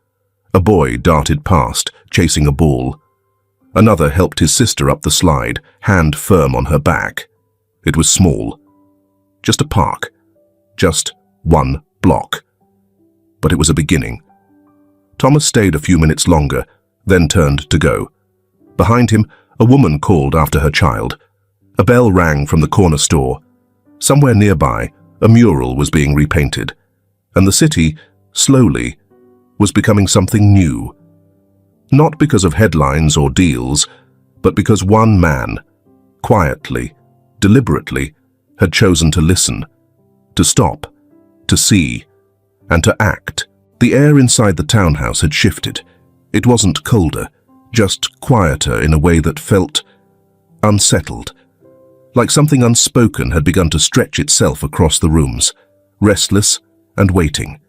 A boy darted past, chasing a ball. Another helped his sister up the slide, hand firm on her back. It was small. Just a park. Just one block. But it was a beginning. Thomas stayed a few minutes longer, then turned to go. Behind him, a woman called after her child. A bell rang from the corner store. Somewhere nearby, a mural was being repainted, and the city, slowly, was becoming something new. Not because of headlines or deals, but because one man, quietly, deliberately, had chosen to listen, to stop, to see, and to act. The air inside the townhouse had shifted. It wasn't colder, just quieter in a way that felt unsettled, like something unspoken had begun to stretch itself across the rooms, restless and waiting.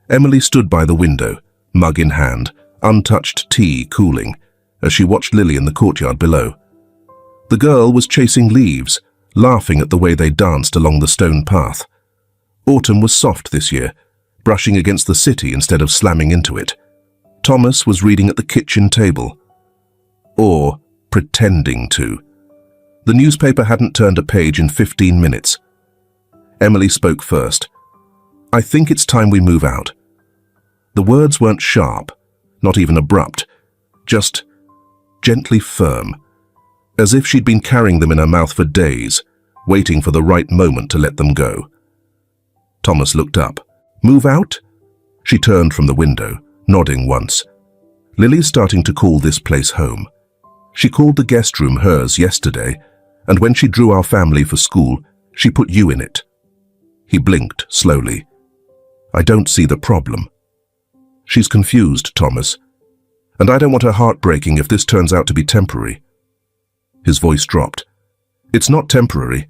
Emily stood by the window, mug in hand, untouched tea cooling, as she watched Lily in the courtyard below. The girl was chasing leaves, laughing at the way they danced along the stone path. Autumn was soft this year, brushing against the city instead of slamming into it. Thomas was reading at the kitchen table. Or pretending to. The newspaper hadn't turned a page in 15 minutes. Emily spoke first. "I think it's time we move out." The words weren't sharp, not even abrupt, just gently firm, as if she'd been carrying them in her mouth for days, waiting for the right moment to let them go. Thomas looked up. "Move out?" She turned from the window, nodding once. "Lily's starting to call this place home. She called the guest room hers yesterday, and when she drew our family for school, she put you in it." He blinked slowly. "I don't see the problem." "She's confused, Thomas, and I don't want her heart breaking if this turns out to be temporary." His voice dropped. "It's not temporary."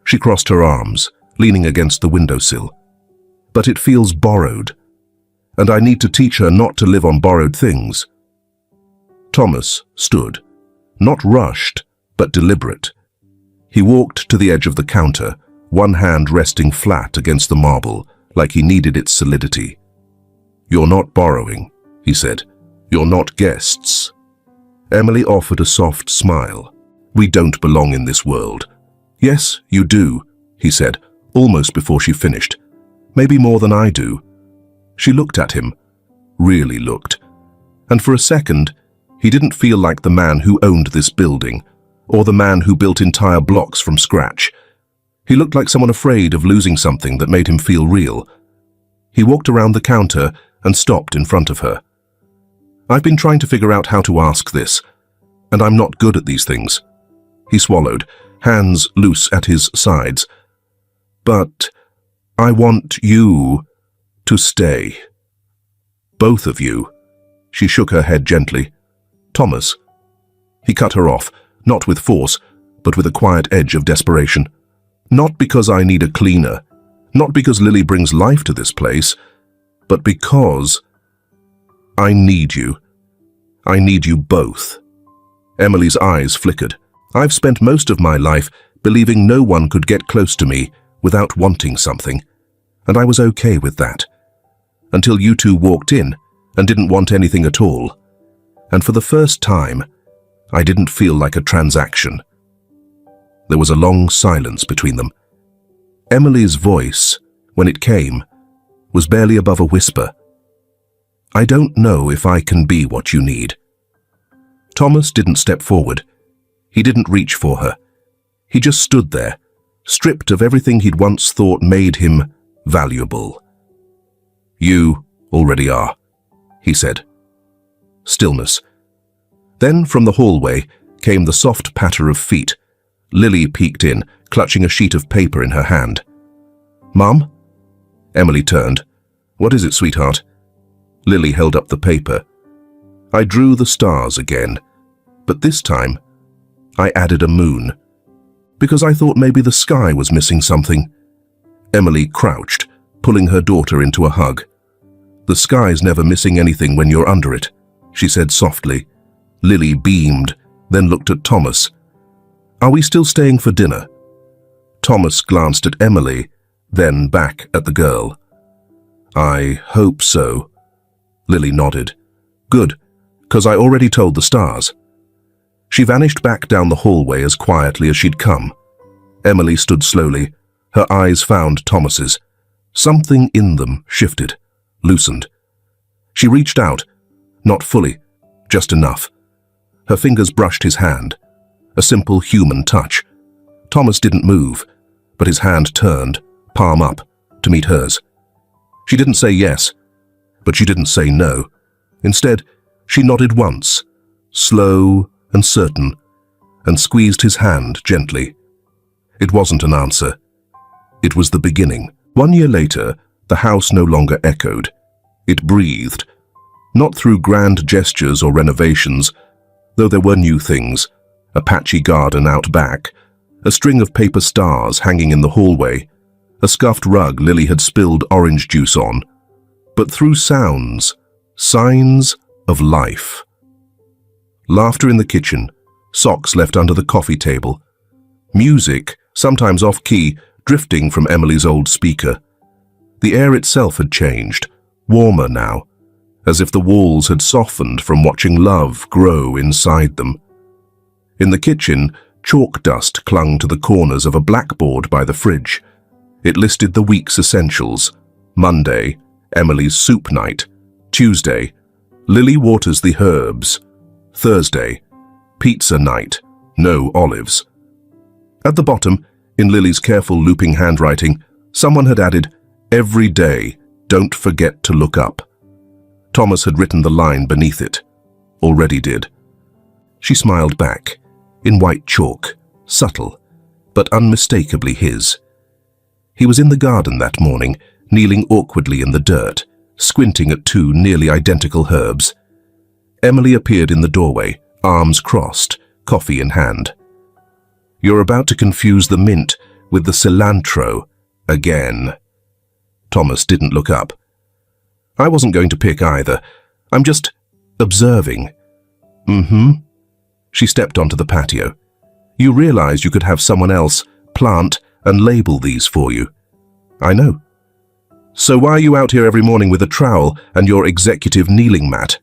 She crossed her arms, leaning against the windowsill. "But it feels borrowed, and I need to teach her not to live on borrowed things." Thomas stood, not rushed, but deliberate. He walked to the edge of the counter, one hand resting flat against the marble, like he needed its solidity. "You're not borrowing," he said. "You're not guests." Emily offered a soft smile. "We don't belong in this world." "Yes, you do," he said, almost before she finished. "Maybe more than I do." She looked at him, really looked, and for a second, he didn't feel like the man who owned this building, or the man who built entire blocks from scratch. He looked like someone afraid of losing something that made him feel real. He walked around the counter and stopped in front of her. "I've been trying to figure out how to ask this, and I'm not good at these things." He swallowed, hands loose at his sides. "But I want you to stay. Both of you." She shook her head gently. "Thomas." He cut her off, not with force, but with a quiet edge of desperation. "Not because I need a cleaner, not because Lily brings life to this place, but because I need you. I need you both." Emily's eyes flickered. "I've spent most of my life believing no one could get close to me without wanting something, and I was okay with that. Until you two walked in and didn't want anything at all. And for the first time, I didn't feel like a transaction." There was a long silence between them. Emily's voice, when it came, was barely above a whisper. "I don't know if I can be what you need." Thomas didn't step forward. He didn't reach for her. He just stood there, stripped of everything he'd once thought made him valuable. "You already are," he said. Stillness. Then from the hallway came the soft patter of feet. Lily peeked in, clutching a sheet of paper in her hand. "Mum?" Emily turned. "What is it, sweetheart?" Lily held up the paper. "I drew the stars again, but this time I added a moon, because I thought maybe the sky was missing something." Emily crouched, pulling her daughter into a hug. "The sky's never missing anything when you're under it." she said softly. Lily beamed, then looked at Thomas. "Are we still staying for dinner?" Thomas glanced at Emily, then back at the girl. "I hope so." Lily nodded. "Good, 'cause I already told the stars." She vanished back down the hallway as quietly as she'd come. Emily stood slowly. Her eyes found Thomas's. Something in them shifted, loosened. She reached out, not fully, just enough. Her fingers brushed his hand, a simple human touch. Thomas didn't move, but his hand turned, palm up, to meet hers. She didn't say yes, but she didn't say no. Instead, she nodded once, slow and certain, and squeezed his hand gently. It wasn't an answer. It was the beginning. 1 year later, the house no longer echoed. It breathed, not through grand gestures or renovations, though there were new things, a patchy garden out back, a string of paper stars hanging in the hallway, a scuffed rug Lily had spilled orange juice on, but through sounds, signs of life. Laughter in the kitchen, socks left under the coffee table, music, sometimes off-key, drifting from Emily's old speaker. The air itself had changed, warmer now, as if the walls had softened from watching love grow inside them. In the kitchen, chalk dust clung to the corners of a blackboard by the fridge. It listed the week's essentials. Monday, Emily's soup night. Tuesday, Lily waters the herbs. Thursday, pizza night. No olives. At the bottom, in Lily's careful looping handwriting, someone had added, "Every day, don't forget to look up." Thomas had written the line beneath it. Already did. She smiled back, in white chalk, subtle, but unmistakably his. He was in the garden that morning, kneeling awkwardly in the dirt, squinting at two nearly identical herbs. Emily appeared in the doorway, arms crossed, coffee in hand. "You're about to confuse the mint with the cilantro again." Thomas didn't look up. "I wasn't going to pick either. I'm just observing." "Mm-hmm." She stepped onto the patio. "You realize you could have someone else plant and label these for you." "I know." "So why are you out here every morning with a trowel and your executive kneeling mat?"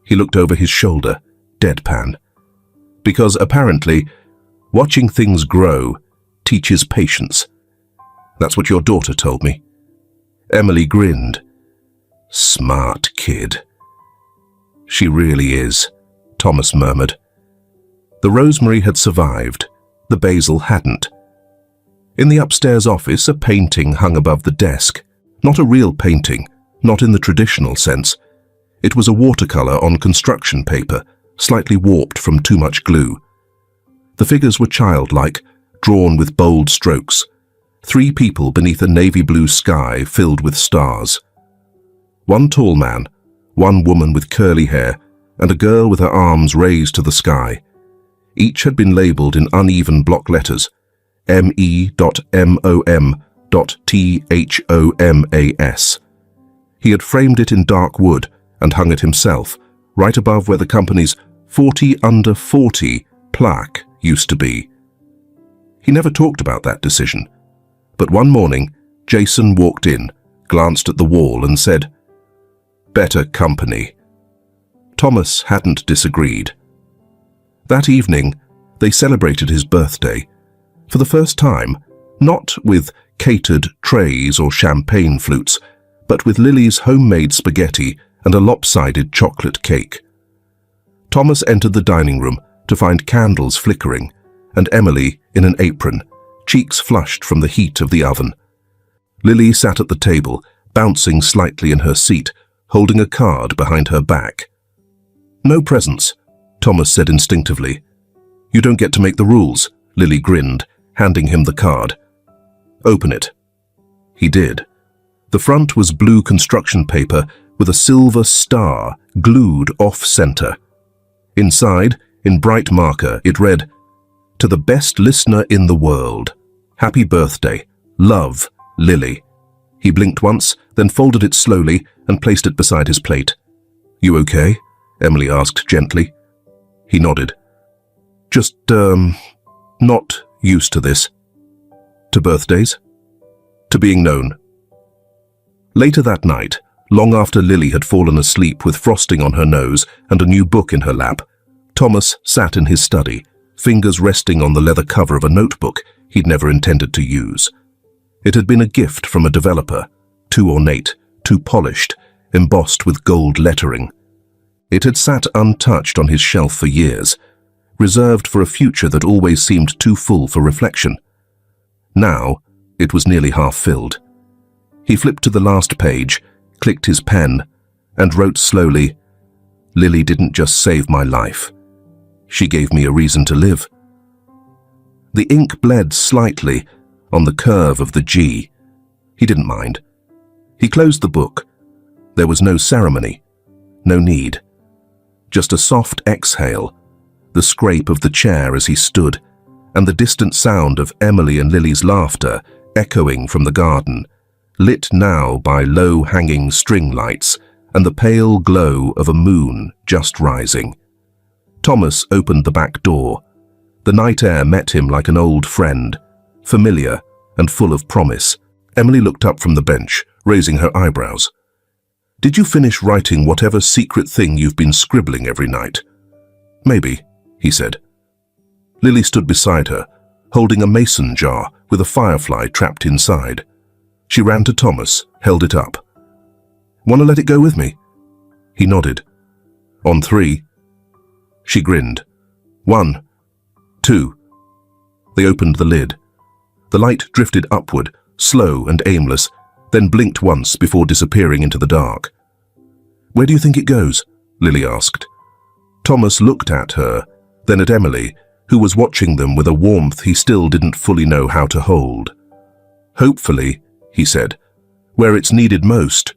He looked over his shoulder, deadpan. "Because apparently, watching things grow teaches patience. That's what your daughter told me." Emily grinned. "Smart kid." "She really is," Thomas murmured. The rosemary had survived. The basil hadn't. In the upstairs office, a painting hung above the desk. Not a real painting, not in the traditional sense. It was a watercolor on construction paper, slightly warped from too much glue. The figures were childlike, drawn with bold strokes. 3 people beneath a navy blue sky filled with stars. 1 tall man, 1 woman with curly hair, and a girl with her arms raised to the sky. Each had been labeled in uneven block letters, me.mom.thomas. He had framed it in dark wood and hung it himself, right above where the company's 40 under 40 plaque used to be. He never talked about that decision, but one morning, Jason walked in, glanced at the wall and said, "Better company." Thomas hadn't disagreed. That evening, they celebrated his birthday. For the first time, not with catered trays or champagne flutes, but with Lily's homemade spaghetti and a lopsided chocolate cake. Thomas entered the dining room to find candles flickering, and Emily in an apron, cheeks flushed from the heat of the oven. Lily sat at the table, bouncing slightly in her seat, holding a card behind her back. "No presents," Thomas said instinctively. "You don't get to make the rules," Lily grinned, handing him the card. "Open it." He did. The front was blue construction paper with a silver star glued off-center. Inside, in bright marker, it read, "To the best listener in the world. Happy birthday. Love, Lily." He blinked once, then folded it slowly and placed it beside his plate. "You okay?" Emily asked gently. He nodded. Just, not used to this. To birthdays? To being known. Later that night, long after Lily had fallen asleep with frosting on her nose and a new book in her lap, Thomas sat in his study, fingers resting on the leather cover of a notebook he'd never intended to use. It had been a gift from a developer, too ornate, too polished, embossed with gold lettering. It had sat untouched on his shelf for years, reserved for a future that always seemed too full for reflection. Now, it was nearly half filled. He flipped to the last page, clicked his pen, and wrote slowly, "Lily didn't just save my life. She gave me a reason to live." The ink bled slightly on the curve of the G. He didn't mind. He closed the book. There was no ceremony, no need. Just a soft exhale, the scrape of the chair as he stood, and the distant sound of Emily and Lily's laughter echoing from the garden, lit now by low-hanging string lights and the pale glow of a moon just rising. Thomas opened the back door. The night air met him like an old friend, familiar and full of promise. Emily looked up from the bench, raising her eyebrows. "Did you finish writing whatever secret thing you've been scribbling every night?" "Maybe," he said. Lily stood beside her, holding a mason jar with a firefly trapped inside. She ran to Thomas, held it up. "Want to let it go with me?" He nodded. "On 3. She grinned. 1, 2. They opened the lid. The light drifted upward, slow and aimless, then blinked once before disappearing into the dark. "Where do you think it goes?" Lily asked. Thomas looked at her, then at Emily, who was watching them with a warmth he still didn't fully know how to hold. "Hopefully," he said, "where it's needed most."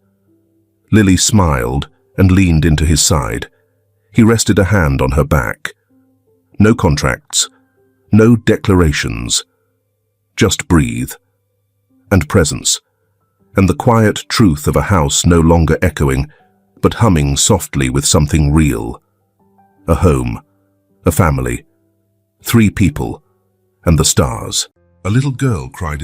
Lily smiled and leaned into his side. He rested a hand on her back. No contracts, no declarations. Just breathe. And presence. And the quiet truth of a house no longer echoing, but humming softly with something real. A home, a family, 3 people, and the stars. A little girl cried in